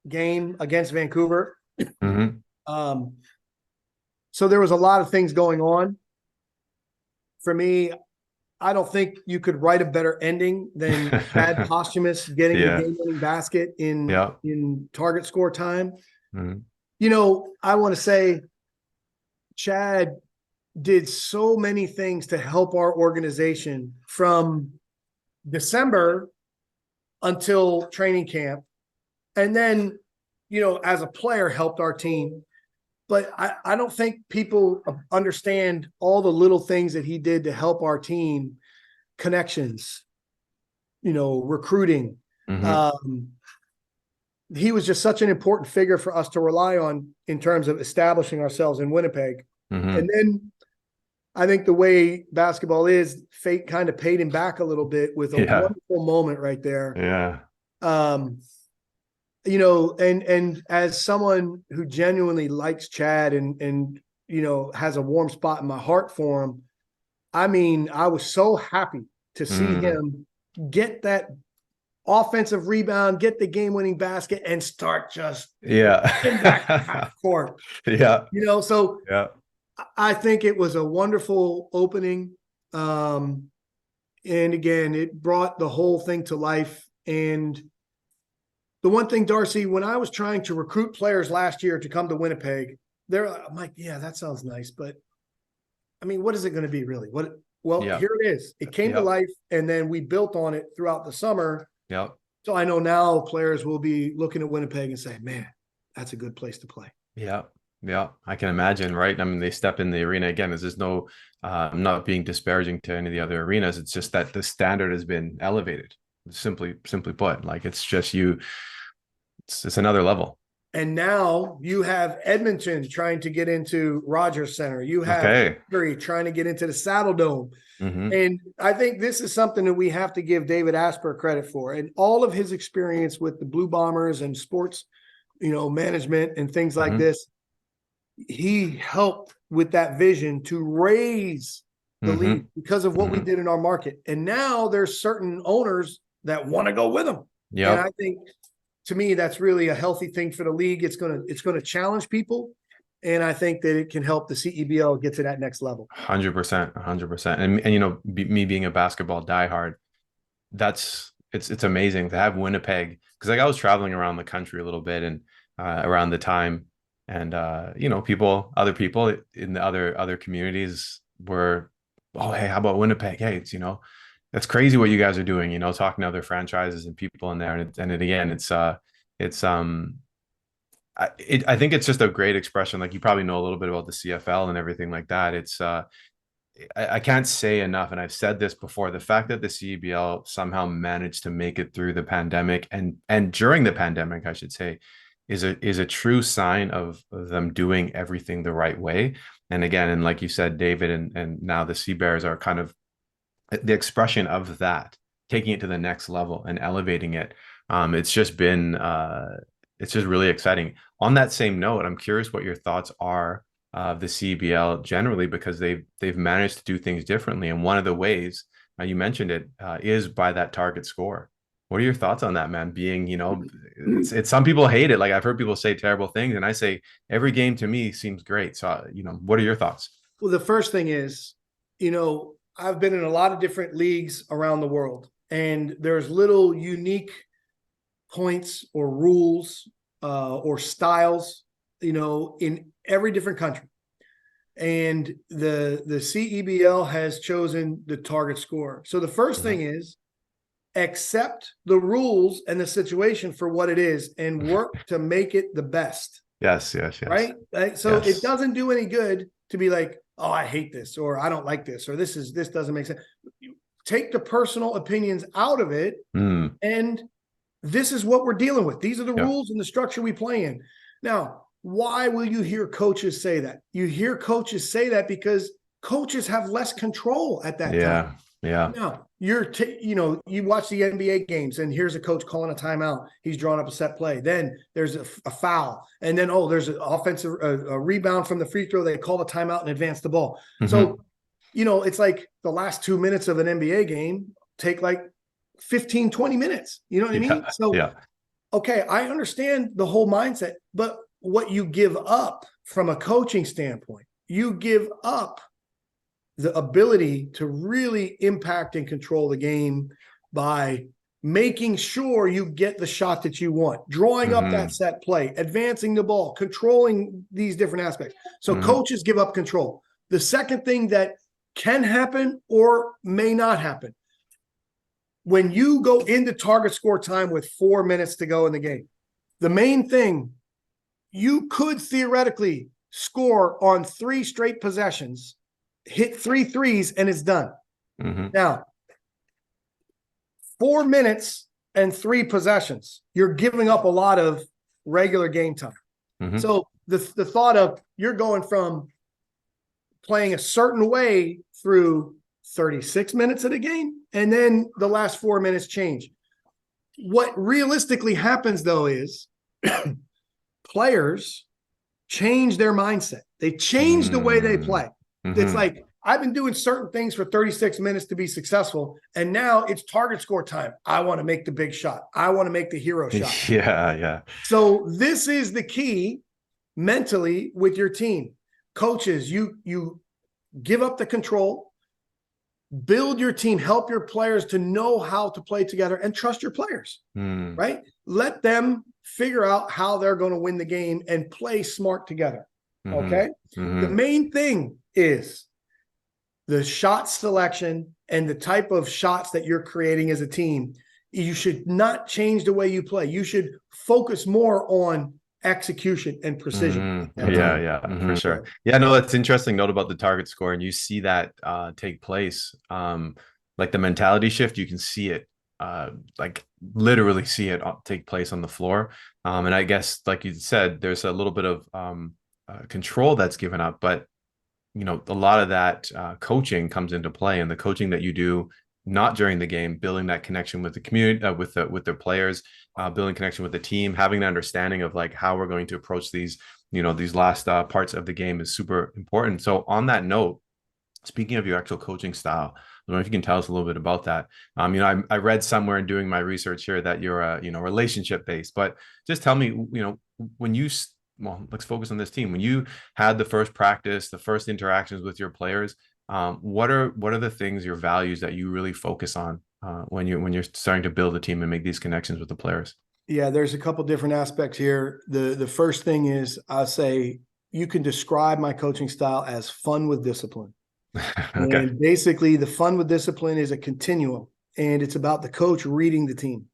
game against Vancouver. So there was a lot of things going on. For me, I don't think you could write a better ending than Chad Posthumous getting the game-winning basket in target score time. I want to say Chad did so many things to help our organization from December until training camp. And then, as a player, helped our team. But I don't think people understand all the little things that he did to help our team, connections, recruiting. He was just such an important figure for us to rely on in terms of establishing ourselves in Winnipeg. And then I think the way basketball is, fate kind of paid him back a little bit with a wonderful moment right there. And as someone who genuinely likes Chad and has a warm spot in my heart for him, I mean, I was so happy to see him get that offensive rebound, get the game-winning basket, and start just back half court. I think it was a wonderful opening. And again, it brought the whole thing to life. And the one thing, Darcy, when I was trying to recruit players last year to come to Winnipeg, I'm like, yeah, that sounds nice. But I mean, what is it going to be really? Here it is. It came to life, and then we built on it throughout the summer. So I know now players will be looking at Winnipeg and say, man, that's a good place to play. Yeah, I can imagine, right? I mean, they step in the arena again. There's no, I'm not being disparaging to any of the other arenas. It's just that the standard has been elevated. Simply put, like it's just it's another level. And now you have Edmonton trying to get into Rogers Center. You have Calgary trying to get into the Saddle Dome. And I think this is something that we have to give David Asper credit for, and all of his experience with the Blue Bombers and sports, management and things like this. He helped with that vision to raise the league because of what we did in our market. And now there's certain owners that want to go with them. And I think, to me, that's really a healthy thing for the league. It's going to challenge people. And I think that it can help the CEBL get to that next level. 100%. And me being a basketball diehard, it's amazing to have Winnipeg, because like I was traveling around the country a little bit and around the time, and other people in the other communities were, oh, hey, how about Winnipeg? Hey, it's that's crazy what you guys are doing, talking to other franchises and people in there. And again, I think it's just a great expression. Like, you probably know a little bit about the CFL and everything like that. I can't say enough, and I've said this before. The fact that the CEBL somehow managed to make it through the pandemic and during the pandemic, I should say, is a true sign of them doing everything the right way. And again, and like you said, David, and now the Sea Bears are kind of the expression of that, taking it to the next level and elevating it. It's just been it's just really exciting. On that same note, I'm curious what your thoughts are of the CBL generally, because they've managed to do things differently. And one of the ways you mentioned it is by that target score. What are your thoughts on that, man? Being, it's some people hate it. Like I've heard people say terrible things, and I say every game to me seems great. So, what are your thoughts? Well, the first thing is, I've been in a lot of different leagues around the world, and there's little unique points or rules or styles, in every different country. And the CEBL has chosen the target score. So the first thing is accept the rules and the situation for what it is and work to make it the best. Yes. Right? So it doesn't do any good to be like, oh, I hate this, or I don't like this, or this doesn't make sense. You take the personal opinions out of it, and this is what we're dealing with. These are the rules and the structure we play in. Now, why will you hear coaches say that? You hear coaches say that because coaches have less control at that time. Yeah. Now, you watch the NBA games, and here's a coach calling a timeout. He's drawing up a set play. Then there's a foul. And then, there's an offensive a rebound from the free throw. They call a timeout and advance the ball. So, it's like the last 2 minutes of an NBA game take like 15, 20 minutes. You know what I mean? So, okay, I understand the whole mindset, but what you give up from a coaching standpoint, you give up the ability to really impact and control the game by making sure you get the shot that you want, drawing up that set play, advancing the ball, controlling these different aspects. So coaches give up control. The second thing that can happen or may not happen, when you go into target score time with 4 minutes to go in the game, the main thing, you could theoretically score on 3 straight possessions, hit 3 threes, and it's done. Now, 4 minutes and 3 possessions, you're giving up a lot of regular game time. So the thought of you're going from playing a certain way through 36 minutes of the game, and then the last 4 minutes change. What realistically happens, though, is players change their mindset. They change the way they play. It's like, I've been doing certain things for 36 minutes to be successful, and now it's target score time. I want to make the big shot. I want to make the hero shot. Yeah. So this is the key mentally with your team. Coaches, you give up the control, build your team, help your players to know how to play together, and trust your players, right? Let them figure out how they're going to win the game and play smart together, okay? The main thing is the shot selection and the type of shots that you're creating as a team. You should not change the way you play. You should focus more on execution and precision. For sure. Yeah, no, that's interesting note about the target score, and you see that take place. Like the mentality shift, you can see it, like literally see it take place on the floor. And I guess, like you said, there's a little bit of control that's given up, but a lot of that coaching comes into play, and the coaching that you do not during the game, building that connection with the community, with their players, building connection with the team, having the understanding of like how we're going to approach these last parts of the game is super important. So on that note, speaking of your actual coaching style, I don't know if you can tell us a little bit about that. I read somewhere in doing my research here that you're relationship based, but just tell me, when you let's focus on this team. When you had the first practice, the first interactions with your players, what are the things, your values that you really focus on when you're starting to build a team and make these connections with the players? Yeah, there's a couple different aspects here. The first thing is, I'll say you can describe my coaching style as fun with discipline. Okay. And basically, the fun with discipline is a continuum, and it's about the coach reading the team.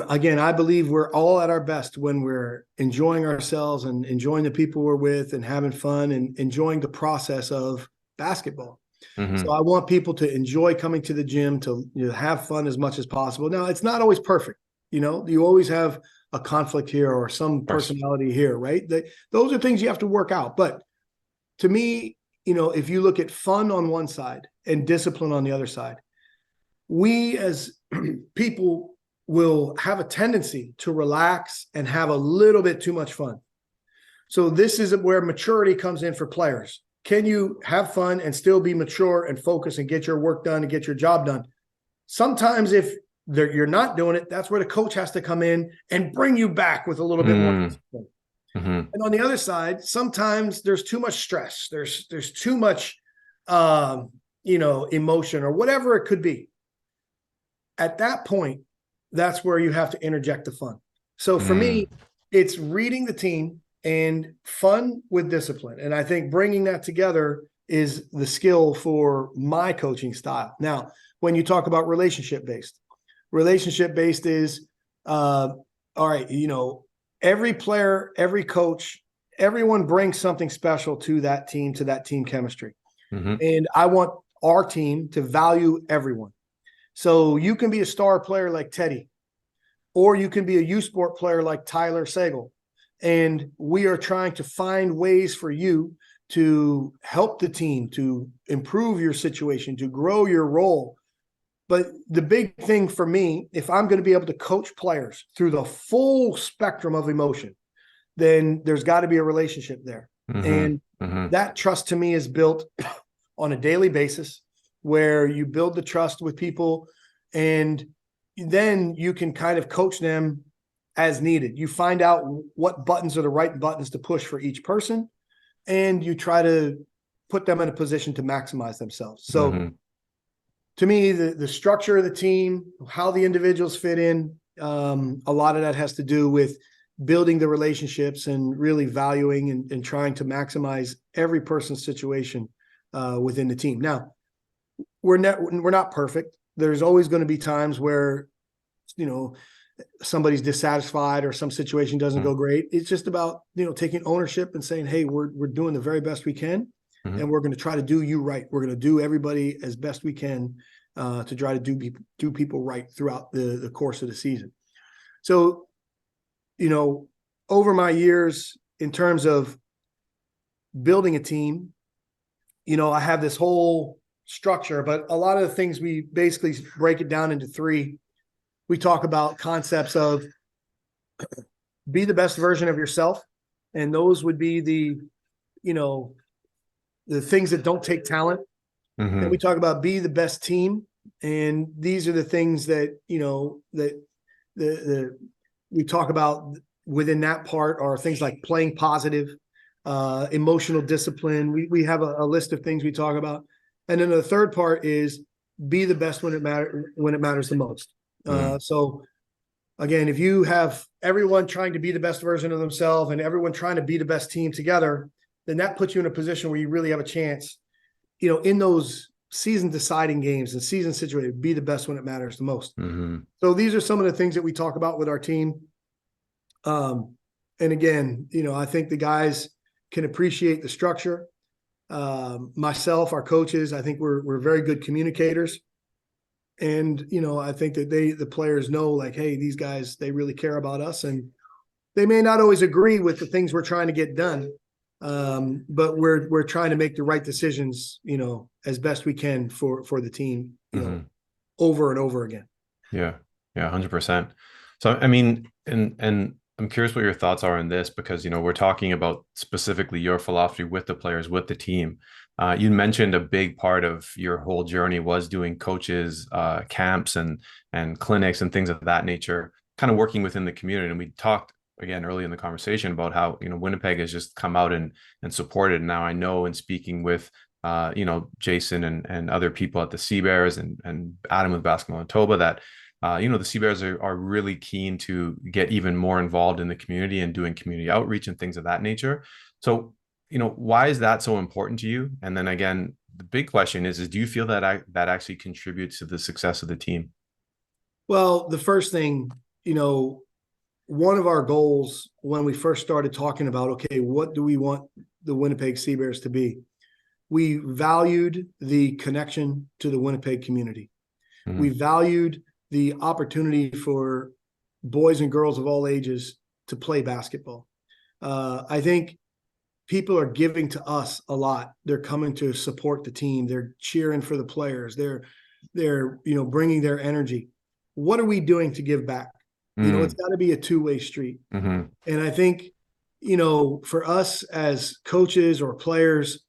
Again, I believe we're all at our best when we're enjoying ourselves and enjoying the people we're with and having fun and enjoying the process of basketball. So Mm-hmm. I want people to enjoy coming to the gym, to have fun as much as possible. Now, it's not always perfect. You always have a conflict here or some Of course. personality here, right? Those are things you have to work out. But to me, if you look at fun on one side and discipline on the other side, we as people will have a tendency to relax and have a little bit too much fun. So this is where maturity comes in for players. Can you have fun and still be mature and focus and get your work done and get your job done? Sometimes if you're not doing it, that's where the coach has to come in and bring you back with a little bit more discipline. Mm-hmm. And on the other side, sometimes there's too much stress. There's too much, emotion or whatever it could be. At that point, that's where you have to interject the fun. So for me, it's reading the team and fun with discipline. And I think bringing that together is the skill for my coaching style. Now, when you talk about relationship-based is, all right, every player, every coach, everyone brings something special to that team chemistry. Mm-hmm. And I want our team to value everyone. So you can be a star player like Teddy, or you can be a U Sport player like Tyler Sagal. And we are trying to find ways for you to help the team, to improve your situation, to grow your role. But the big thing for me, if I'm going to be able to coach players through the full spectrum of emotion, then there's got to be a relationship there. Mm-hmm. And that trust to me is built on a daily basis, where you build the trust with people, and then you can kind of coach them as needed. You find out what buttons are the right buttons to push for each person, and you try to put them in a position to maximize themselves. So to me, the structure of the team, how the individuals fit in, a lot of that has to do with building the relationships and really valuing and trying to maximize every person's situation within the team. Now, we're not perfect. There's always going to be times where, somebody's dissatisfied or some situation doesn't go great. It's just about, taking ownership and saying, hey, we're doing the very best we can. And we're going to try to do you right. We're going to do everybody as best we can to try to do people right throughout the course of the season. So, over my years, in terms of building a team, I have this whole structure, but a lot of the things, we basically break it down into three. We talk about concepts of be the best version of yourself. And those would be the things that don't take talent. And we talk about be the best team. And these are the things that, that we talk about within that part are things like playing positive, emotional discipline. We have a list of things we talk about. And then the third part is be the best when it matters the most. So again, if you have everyone trying to be the best version of themselves and everyone trying to be the best team together, then that puts you in a position where you really have a chance, in those season deciding games and season situations, be the best when it matters the most. So these are some of the things that we talk about with our team. And again, I think the guys can appreciate the structure. Myself, our coaches, I think we're very good communicators. And, I think that the players know, like, hey, these guys, they really care about us, and they may not always agree with the things we're trying to get done. But we're trying to make the right decisions, as best we can for the team, over and over again. Yeah. 100%. So, I mean, and I'm curious what your thoughts are on this, because, we're talking about specifically your philosophy with the players, with the team. You mentioned a big part of your whole journey was doing coaches, camps and clinics and things of that nature, kind of working within the community. And we talked again early in the conversation about how, Winnipeg has just come out and supported. And now I know, in speaking with, Jason and other people at the Seabears and Adam with Basketball Manitoba, that the Seabears are really keen to get even more involved in the community and doing community outreach and things of that nature. So, why is that so important to you? And then again, the big question is do you feel that that actually contributes to the success of the team? Well, the first thing, one of our goals when we first started talking about, okay, what do we want the Winnipeg Sea Bears to be? we valued the connection to the Winnipeg community. We valued the opportunity for boys and girls of all ages to play basketball. I think people are giving to us a lot. They're coming to support the team. They're cheering for the players. They're bringing their energy. What are we doing to give back? It's got to be a two-way street. And I think, for us as coaches or players,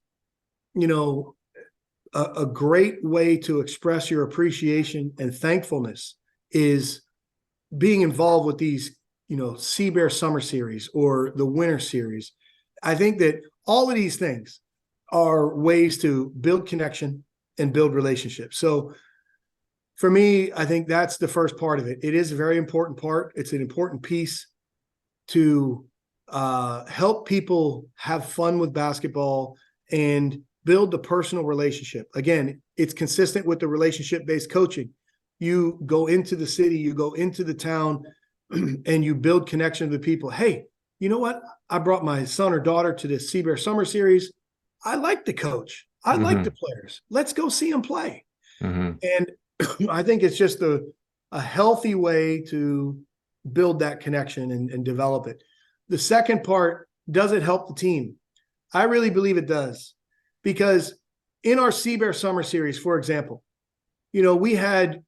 a great way to express your appreciation and thankfulness is being involved with these, Seabears Summer Series or the Winter Series. I think that all of these things are ways to build connection and build relationships. So for me, I think that's the first part of it. It is a very important part. It's an important piece to help people have fun with basketball and build the personal relationship. Again, it's consistent with the relationship-based coaching. You go into the city, you go into the town, and you build connection with people. Hey, you know what? I brought my son or daughter to the Seabears Summer Series. I like the coach. I like the players. Let's go see them play. And I think it's just a healthy way to build that connection and develop it. The second part, does it help the team? I really believe it does. Because in our Seabears Summer Series, for example, we had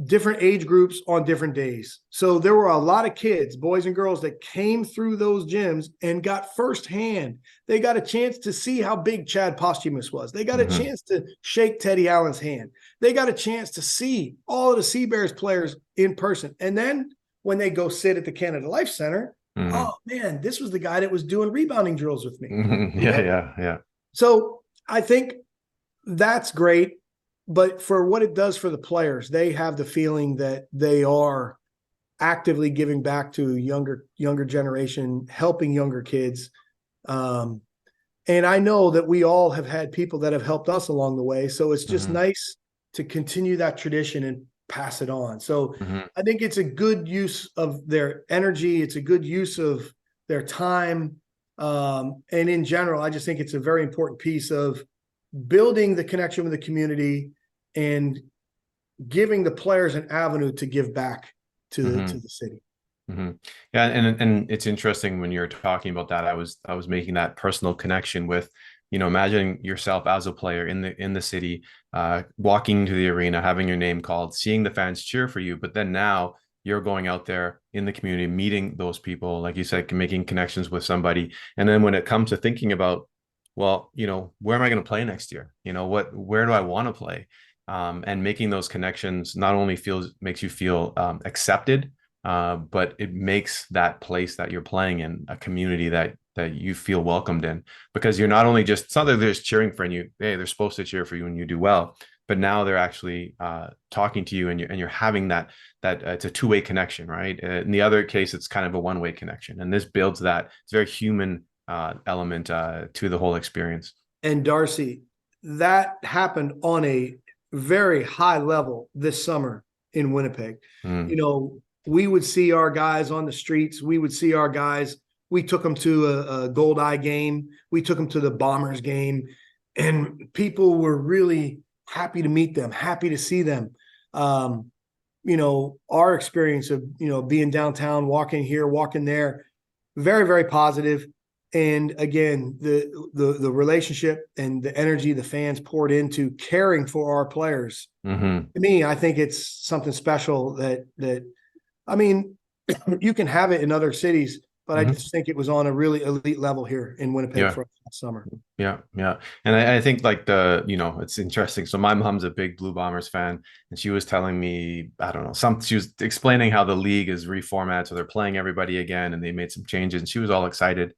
different age groups on different days. So there were a lot of kids, boys and girls, that came through those gyms and got firsthand. They got a chance to see how big Chad Posthumous was. They got a chance to shake Teddy Allen's hand. They got a chance to see all of the Seabears players in person. And then when they go sit at the Canada Life Center, oh man, this was the guy that was doing rebounding drills with me. Yeah. So I think that's great. But for what it does for the players, they have the feeling that they are actively giving back to younger generation, helping younger kids. And I know that we all have had people that have helped us along the way. So it's just nice to continue that tradition and pass it on. So I think it's a good use of their energy. It's a good use of their time. And in general, I just think it's a very important piece of building the connection with the community and giving the players an avenue to give back to the city. Yeah, and it's interesting when you're talking about that. I was making that personal connection with, imagining yourself as a player in the city, walking to the arena, having your name called, seeing the fans cheer for you, but then now you're going out there in the community, meeting those people, like you said, making connections with somebody, and then when it comes to thinking about, well, where am I going to play next year? Where do I want to play? And making those connections not only makes you feel accepted, but it makes that place that you're playing in a community that you feel welcomed in, because you're not only just, it's not that they're just cheering for you. Hey, they're supposed to cheer for you when you do well, but now they're actually talking to you, and you're having that it's a two-way connection, right? In the other case, it's kind of a one-way connection, and this builds that. It's a very human element to the whole experience. And Darcy, that happened on a very high level this summer in Winnipeg. We would see our guys on the streets. We would see our guys. We took them to a Gold Eye game. We took them to the Bombers game, and people were really happy to meet them, happy to see them. Our experience of, being downtown, walking here, walking there, very, very positive. And again, the relationship and the energy the fans poured into caring for our players. To me, I think it's something special that I mean, you can have it in other cities, but I just think it was on a really elite level here in Winnipeg for last summer. Yeah. And I think it's interesting. So my mom's a big Blue Bombers fan, and she was telling me, I don't know, she was explaining how the league is reformatted. So they're playing everybody again, and they made some changes, and she was all excited.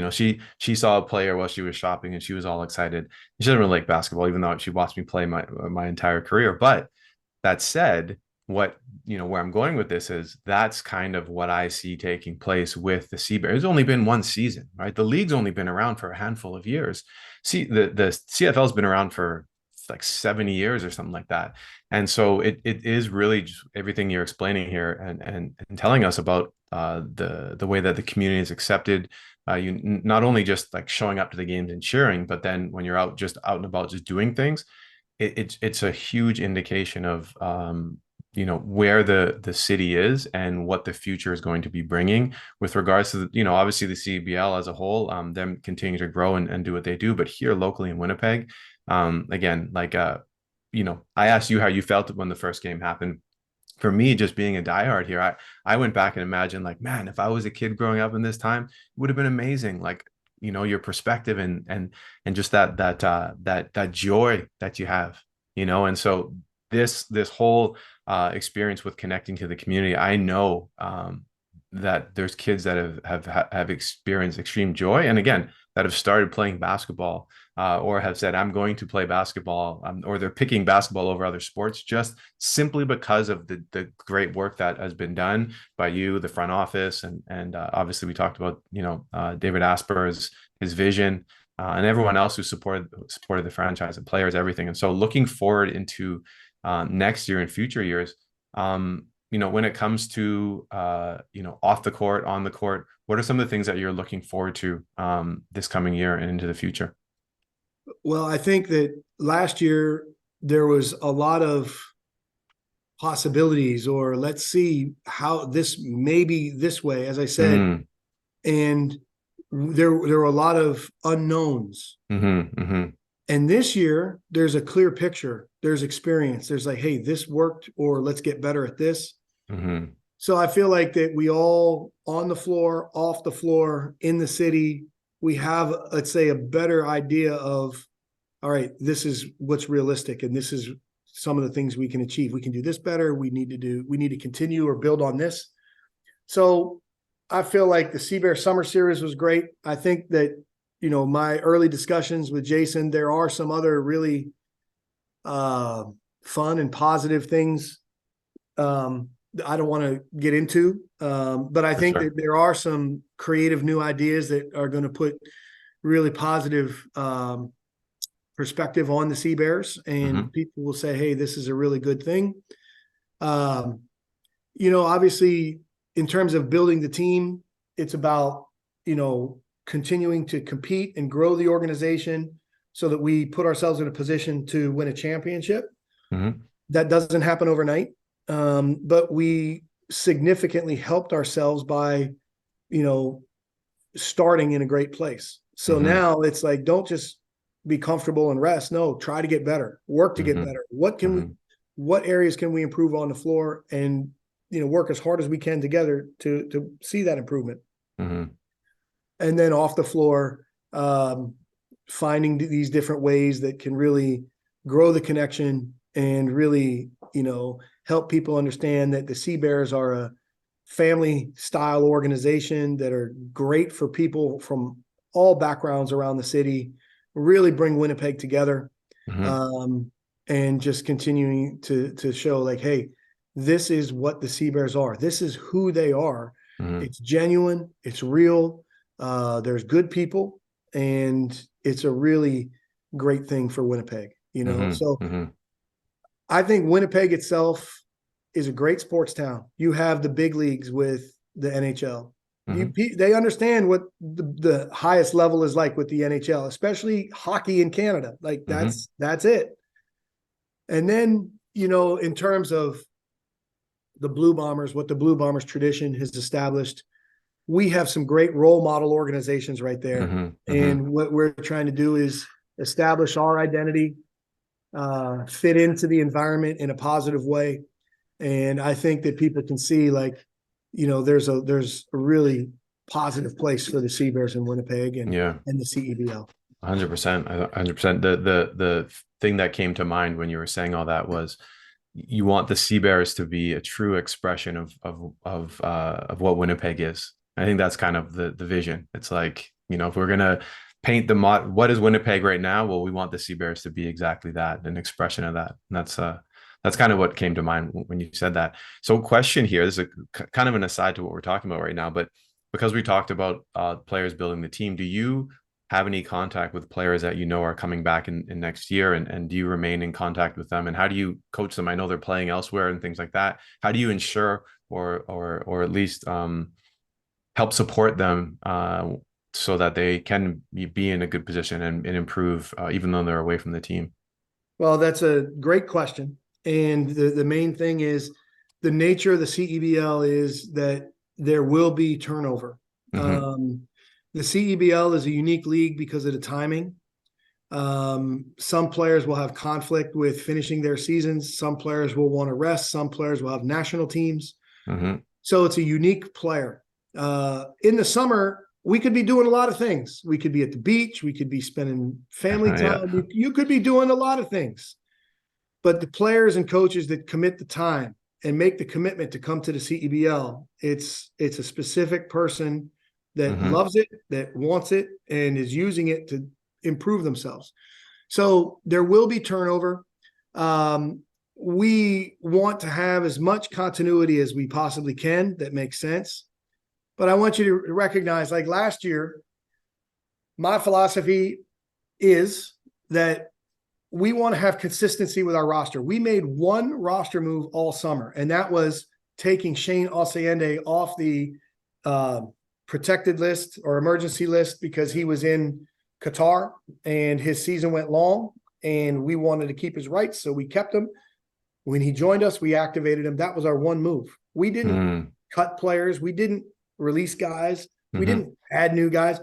She saw a player while she was shopping, and she was all excited. She doesn't really like basketball, even though she watched me play my entire career. But that said, where I'm going with this is that's kind of what I see taking place with the Sea Bears. It's only been one season, right? The league's only been around for a handful of years. See, the CFL has been around for like 70 years or something like that. And so it is really just everything you're explaining here and telling us about the way that the community is accepted. You not only just like showing up to the games and cheering, but then when you're out and about just doing things, it's a huge indication of where the city is and what the future is going to be bringing with regards to obviously the CEBL as a whole, them continuing to grow and do what they do, but here locally in Winnipeg, again, like I asked you how you felt when the first game happened. For me, just being a diehard here, I went back and imagined, like, man, if I was a kid growing up in this time, it would have been amazing. Like, your perspective and just that joy that you have, and so this whole experience with connecting to the community, I know that there's kids that have experienced extreme joy, and again, that have started playing basketball or have said, I'm going to play basketball, or they're picking basketball over other sports just simply because of the great work that has been done by you, the front office, and obviously we talked about David Asper's his vision, and everyone else who supported the franchise and players, everything. And so looking forward into next year and future years, when it comes to off the court, on the court, what are some of the things that you're looking forward to this coming year and into the future? Well, I think that last year there was a lot of possibilities, or let's see how this may be this way, as I said, and there were a lot of unknowns. And this year there's a clear picture, there's experience, there's like, hey, this worked, or let's get better at this. So I feel like that we all, on the floor, off the floor, in the city, we have, let's say, a better idea of, all right, this is what's realistic, and this is some of the things we can achieve. We can do this better. We need to continue or build on this. So I feel like the Sea Bear Summer Series was great. I think that, my early discussions with Jason, there are some other really fun and positive things I don't want to get into, but I think that there are some creative new ideas that are going to put really positive perspective on the Sea Bears, and people will say, hey, this is a really good thing. Obviously, in terms of building the team, it's about, continuing to compete and grow the organization so that we put ourselves in a position to win a championship. That doesn't happen overnight. But we significantly helped ourselves by, starting in a great place. So now it's like, don't just be comfortable and rest. No, try to get better, work to get better. What areas can we improve on the floor, and, work as hard as we can together to see that improvement. And then off the floor, finding these different ways that can really grow the connection and really, help people understand that the Sea Bears are a family style organization that are great for people from all backgrounds around the city, really bring Winnipeg together, and just continuing to show, like, hey, this is what the Sea Bears are. This is who they are. It's genuine. It's real. There's good people, and it's a really great thing for Winnipeg, So I think Winnipeg itself is a great sports town. You have the big leagues with the NHL. They understand what the highest level is like with the NHL, especially hockey in Canada. Like that's it. And then, in terms of the Blue Bombers, what the Blue Bombers tradition has established, we have some great role model organizations right there. And what we're trying to do is establish our identity, fit into the environment in a positive way. And I think that people can see, like, there's a really positive place for the Sea Bears in Winnipeg and the CEBL. 100%. 100%. The thing that came to mind when you were saying all that was, you want the Sea Bears to be a true expression of what Winnipeg is. I think that's kind of the vision. It's like, if we're gonna paint what is Winnipeg right now, well, we want the Sea Bears to be exactly that, an expression of that. And that's kind of what came to mind when you said that. So question here, this is kind of an aside to what we're talking about right now, but because we talked about players building the team, do you have any contact with players that you know are coming back in next year, and do you remain in contact with them, and how do you coach them? I know they're playing elsewhere and things like that. How do you ensure or at least help support them so that they can be in a good position and improve even though they're away from the team? Well, that's a great question. And the main thing is the nature of the CEBL is that there will be turnover. The CEBL is a unique league because of the timing. Some players will have conflict with finishing their seasons. Some players will want to rest. Some players will have national teams. So it's a unique player. In the summer, we could be doing a lot of things. We could be at the beach. We could be spending family time. Yeah. You could be doing a lot of things. But the players and coaches that commit the time and make the commitment to come to the CEBL, it's a specific person that loves it, that wants it, and is using it to improve themselves. So there will be turnover. We want to have as much continuity as we possibly can that makes sense. But I want you to recognize, like last year, my philosophy is that we want to have consistency with our roster. We made one roster move all summer, and that was taking Shane Ossayende off the protected list or emergency list because he was in Qatar and his season went long, and we wanted to keep his rights, so we kept him. When he joined us, we activated him. That was our one move. We didn't cut players. We didn't release guys. We didn't add new guys.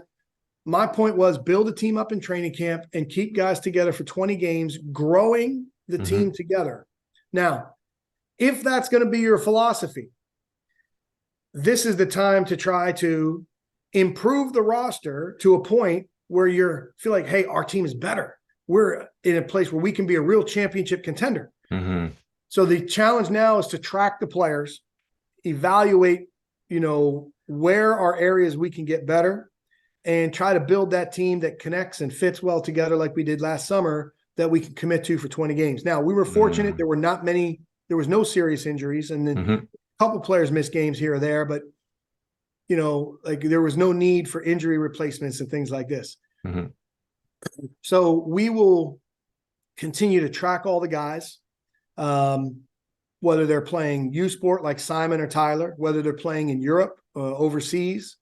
My point was build a team up in training camp and keep guys together for 20 games, growing the team together. Now, if that's going to be your philosophy, this is the time to try to improve the roster to a point where you feel like, hey, our team is better. We're in a place where we can be a real championship contender. So the challenge now is to track the players, evaluate, where are areas we can get better, and try to build that team that connects and fits well together like we did last summer that we can commit to for 20 games. Now, we were fortunate. There was no serious injuries, and then a couple players missed games here or there, but, there was no need for injury replacements and things like this. So we will continue to track all the guys, whether they're playing U Sport like Simon or Tyler, whether they're playing in Europe, overseas,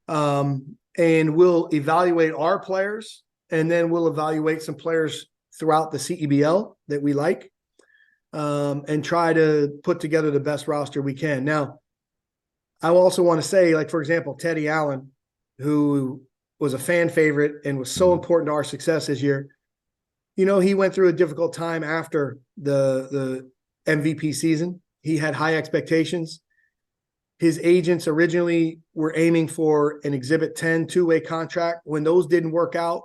and we'll evaluate our players, and then we'll evaluate some players throughout the CEBL that we like, and try to put together the best roster we can. Now, I also want to say, like, for example, Teddy Allen, who was a fan favorite and was so important to our success this year, he went through a difficult time after the MVP season. He had high expectations. His agents originally were aiming for an Exhibit 10 two-way contract. When those didn't work out,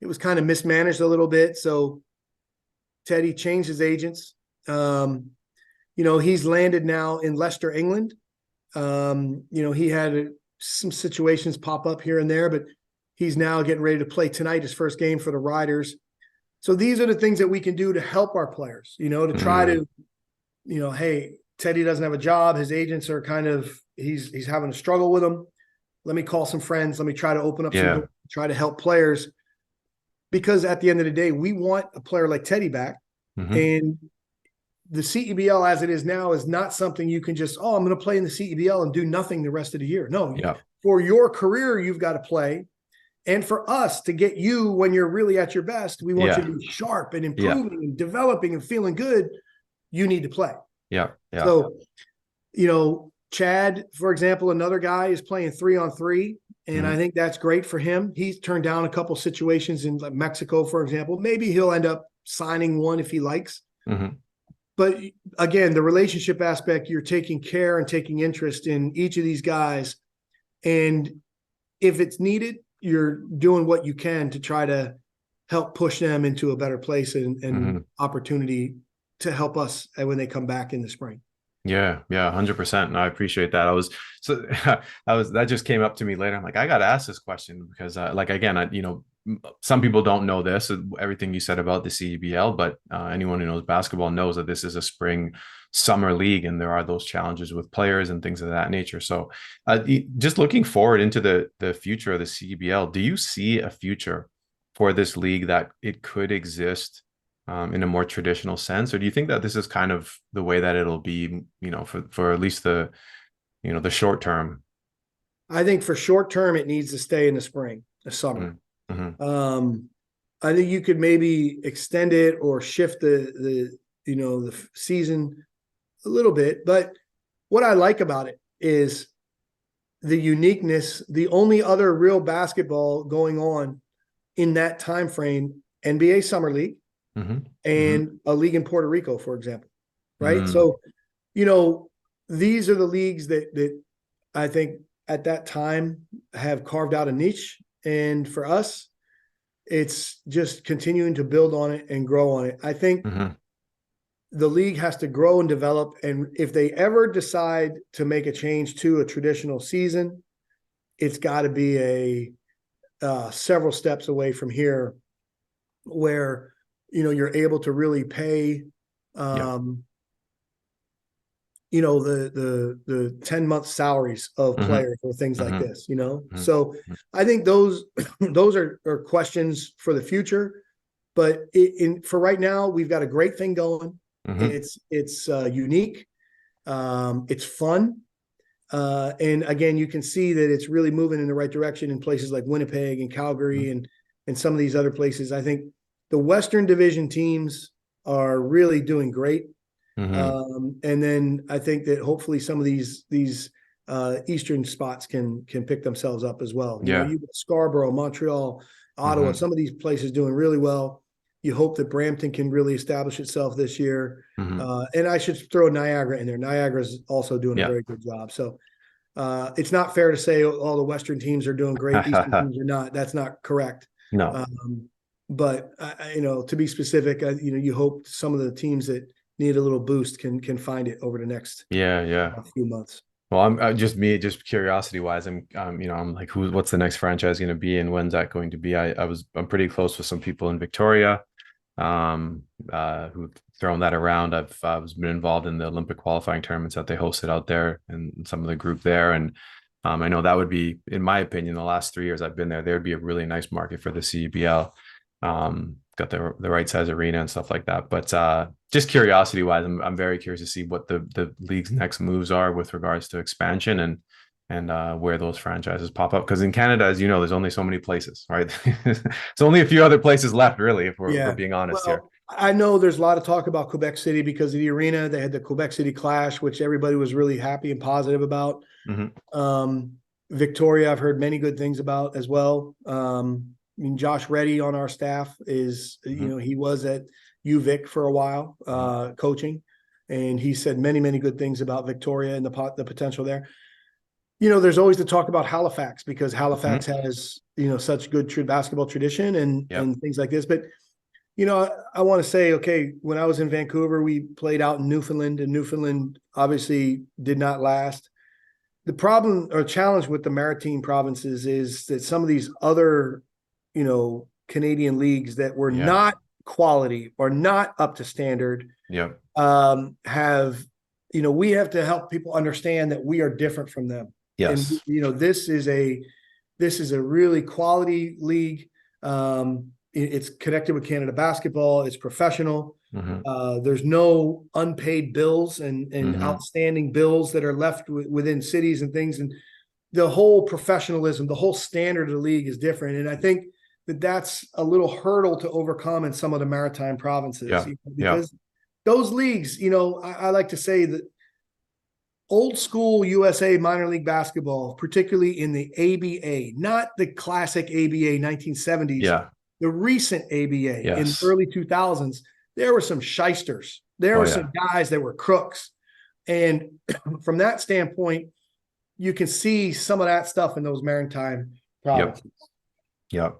it was kind of mismanaged a little bit. So Teddy changed his agents. He's landed now in Leicester, England. He had some situations pop up here and there, but he's now getting ready to play tonight, his first game for the Riders. So these are the things that we can do to help our players, to try to, hey, Teddy doesn't have a job. His agents are he's having a struggle with them. Let me call some friends. Let me try to open up some doors, try to help players. Because at the end of the day, we want a player like Teddy back. And the CEBL as it is now is not something you can just, I'm going to play in the CEBL and do nothing the rest of the year. No, for your career, you've got to play. And for us to get you when you're really at your best, we want you to be sharp and improving and developing and feeling good. You need to play. So, Chad, for example, another guy is playing 3-on-3, and I think that's great for him. He's turned down a couple situations in Mexico, for example. Maybe he'll end up signing one if he likes. But again, the relationship aspect, you're taking care and taking interest in each of these guys. And if it's needed, you're doing what you can to try to help push them into a better place and opportunity to help us when they come back in the spring. Yeah, 100%. And I appreciate that. that just came up to me later. I'm like, I got to ask this question because again, some people don't know this, everything you said about the CEBL, but anyone who knows basketball knows that this is a spring summer league, and there are those challenges with players and things of that nature. So just looking forward into the future of the CEBL, do you see a future for this league that it could exist in a more traditional sense, or do you think that this is kind of the way that it'll be, for at least the short term? I think for short term, it needs to stay in the spring, the summer. Mm-hmm. I think you could maybe extend it or shift the season a little bit. But what I like about it is the uniqueness. The only other real basketball going on in that time frame, NBA Summer League and a league in Puerto Rico, for example. Right. So, these are the leagues that I think at that time have carved out a niche. And for us, it's just continuing to build on it and grow on it. I think the league has to grow and develop. And if they ever decide to make a change to a traditional season, it's got to be several steps away from here where, you're able to really pay, the 10-month salaries of players or things like this, So I think those are questions for the future, but for right now, we've got a great thing going. It's unique. It's fun. And again, you can see that it's really moving in the right direction in places like Winnipeg and Calgary and some of these other places. I think the Western Division teams are really doing great. And then I think that hopefully some of these Eastern spots can pick themselves up as well. You've got Scarborough, Montreal, Ottawa, some of these places doing really well. You hope that Brampton can really establish itself this year. And I should throw Niagara in there. Niagara is also doing a very good job. So it's not fair to say all the Western teams are doing great. Eastern teams are not. That's not correct. No. But to be specific, you hope some of the teams that need a little boost can find it over the next few months. Well, I'm just curiosity wise, I'm like, what's the next franchise going to be, and when's that going to be? I'm pretty close with some people in Victoria, who've thrown that around. I've been involved in the Olympic qualifying tournaments that they hosted out there, and some of the group there, and I know that would be, in my opinion, the last 3 years I've been there would be a really nice market for the CEBL. Got the right size arena and stuff like that. But just curiosity wise, I'm very curious to see what the league's next moves are with regards to expansion and where those franchises pop up. Because in Canada, as you know, there's only so many places, right? There's only a few other places left, really, if we're being honest here. I know there's a lot of talk about Quebec City because of the arena. They had the Quebec City Clash, which everybody was really happy and positive about. Victoria, I've heard many good things about as well. Josh Reddy on our staff is, he was at UVic for a while, coaching, and he said many, many good things about Victoria and the potential there. There's always the talk about Halifax because Halifax has, such good basketball tradition and things like this. But, I want to say, okay, when I was in Vancouver, we played out in Newfoundland, and Newfoundland obviously did not last. The problem or challenge with the Maritime provinces is that some of these other Canadian leagues that were not quality or not up to standard have, we have to help people understand that we are different from them. Yes. And, this is a really quality league. It's connected with Canada basketball. It's professional. There's no unpaid bills and outstanding bills that are left within cities and things. And the whole professionalism, the whole standard of the league is different. And I think that's a little hurdle to overcome in some of the maritime provinces. Because those leagues, I like to say that old school USA minor league basketball, particularly in the ABA, not the classic ABA 1970s, the recent ABA in the early 2000s, there were some shysters. There were some guys that were crooks. And from that standpoint, you can see some of that stuff in those maritime provinces. Yeah.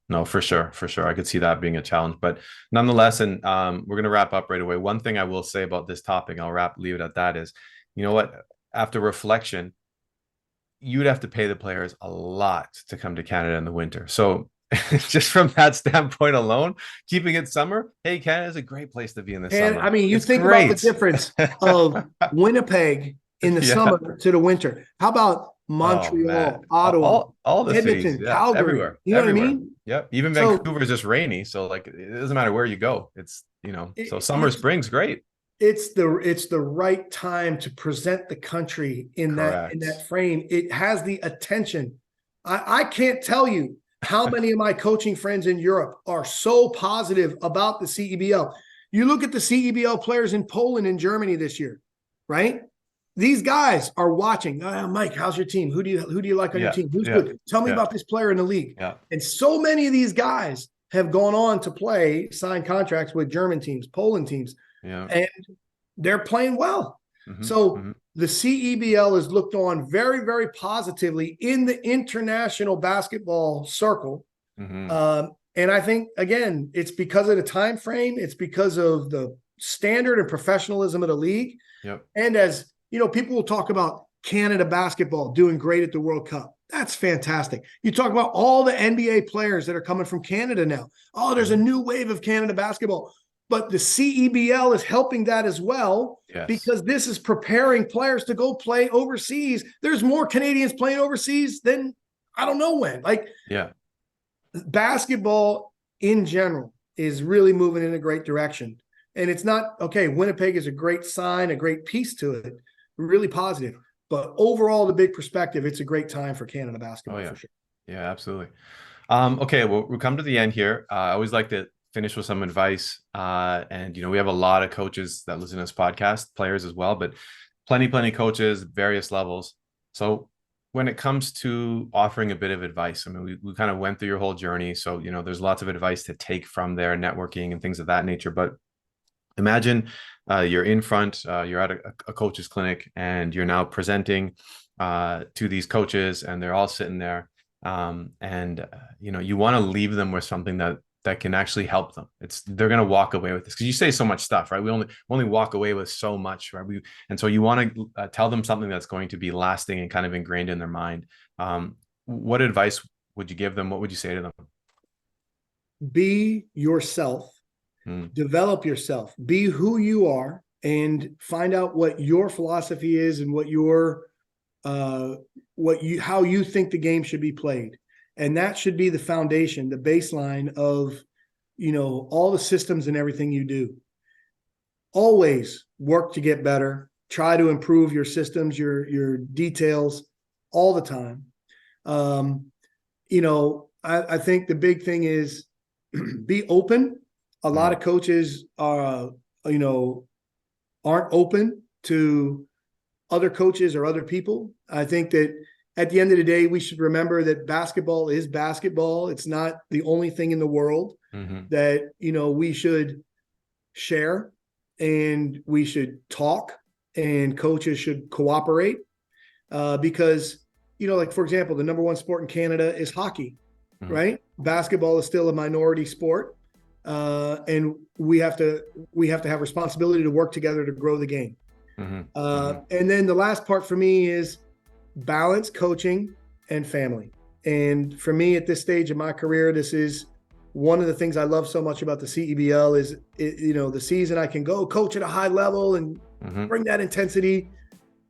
No, for sure. I could see that being a challenge, but nonetheless, and we're going to wrap up right away. One thing I will say about this topic, leave it at that, is, you know what, after reflection, you'd have to pay the players a lot to come to Canada in the winter. So Just from that standpoint alone, keeping it summer. Hey, Canada is a great place to be in the And I summer. mean, you It's think about the great. difference of Winnipeg in the Yeah. summer to the winter. How about Oh man. Montreal, All, Ottawa, all the cities. Edmonton, Yeah. Calgary? Everywhere. You know what I Everywhere. mean? Yep. Even So Vancouver is just rainy. So like it doesn't matter where you go. It's, so summer, it's spring's great. it's the right time to present the country in that Correct. frame. It has the attention. I can't tell you how many of my coaching friends in Europe are so positive about the CEBL. You look at the CEBL players in Poland and Germany this year, right? These guys are watching. Mike, how's your team? Who do you like on your Yeah. team? Who's Yeah. good? Tell me Yeah. about this player in the league. Yeah. And so many of these guys have gone on to sign contracts with German teams, Poland teams, Yeah. and they're playing well. Mm-hmm. So Mm-hmm. the CEBL is looked on very, very positively in the international basketball circle. Mm-hmm. And I think, again, it's because of the time frame. It's because of the standard and professionalism of the league. Yep. And as people will talk about Canada basketball doing great at the World Cup. That's fantastic. You talk about all the NBA players that are coming from Canada now. Oh, there's a new wave of Canada basketball. But the CEBL is helping that as well, Yes. because this is preparing players to go play overseas. There's more Canadians playing overseas than I don't know when. Like, Yeah. basketball in general is really moving in a great direction. And it's not, okay, Winnipeg is a great sign, a great piece to it, really positive. But overall, the big perspective, it's a great time for Canada basketball. Oh, yeah. For sure. Yeah, absolutely. Okay, well, we'll come to the end here. I always like to finish with some advice. And we have a lot of coaches that listen to this podcast, players as well, but plenty coaches, various levels. So when it comes to offering a bit of advice, I mean, we kind of went through your whole journey. So, there's lots of advice to take from there, networking and things of that nature. But imagine you're in front, you're at a coach's clinic, and you're now presenting to these coaches, and they're all sitting there. And you want to leave them with something that can actually help them. They're going to walk away with this, because you say so much stuff, right? We only walk away with so much, right? And so you want to tell them something that's going to be lasting and kind of ingrained in their mind. What advice would you give them? What would you say to them? Be yourself. Develop yourself. Be who you are, and find out what your philosophy is and how you think the game should be played. And that should be the foundation, the baseline of, all the systems and everything you do. Always work to get better. Try to improve your systems, your details all the time. I think the big thing is be open. A lot of coaches aren't open to other coaches or other people. I think that at the end of the day, we should remember that basketball is basketball. It's not the only thing in the world. That, we should share, and we should talk, and coaches should cooperate, because, like, for example, the number one sport in Canada is hockey, right? Basketball is still a minority sport. And we have to have responsibility to work together to grow the game. And then the last part for me is balance coaching and family. And for me, at this stage of my career, this is one of the things I love so much about the CEBL is, the season I can go coach at a high level and bring that intensity.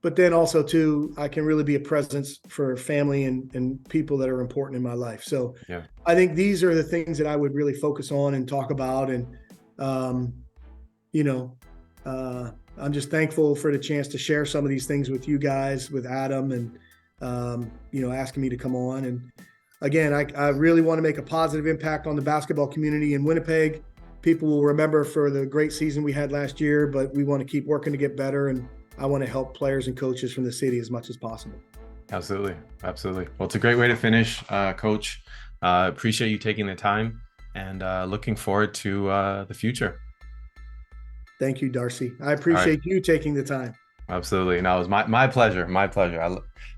But then also too, I can really be a presence for family and people that are important in my life. So yeah. I think these are the things that I would really focus on and talk about. And, I'm just thankful for the chance to share some of these things with you guys, with Adam, and, asking me to come on. And again, I really want to make a positive impact on the basketball community in Winnipeg. People will remember for the great season we had last year, but we want to keep working to get better. And I want to help players and coaches from the city as much as possible. Absolutely. Absolutely. Well, it's a great way to finish, Coach. Appreciate you taking the time, and looking forward to the future. Thank you, Darcy. I appreciate you taking the time. Absolutely. No, it was my pleasure. My pleasure.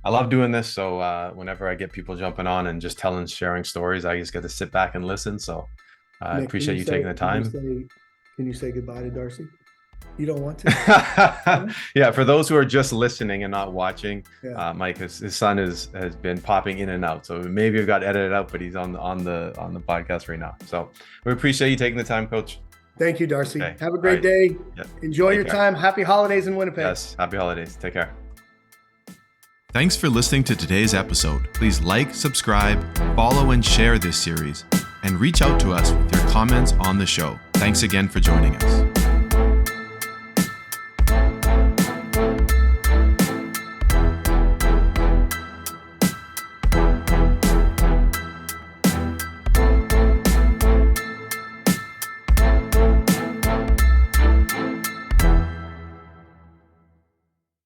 I love doing this. So whenever I get people jumping on and just sharing stories, I just get to sit back and listen. So I appreciate you taking the time. Can you say goodbye to Darcy? You don't want to? Yeah, for those who are just listening and not watching, Yeah. Mike, his son has been popping in and out, so maybe it got edited out, but he's on the podcast right now. So we appreciate you taking the time, Coach. Thank you, Darcy. Okay. Have a great day. Yeah. Enjoy Take your care. time. Happy holidays in Winnipeg. Yes, happy holidays. Take care. Thanks for listening to today's episode. Please like, subscribe, follow, and share this series, and reach out to us with your comments on the show. Thanks again for joining us.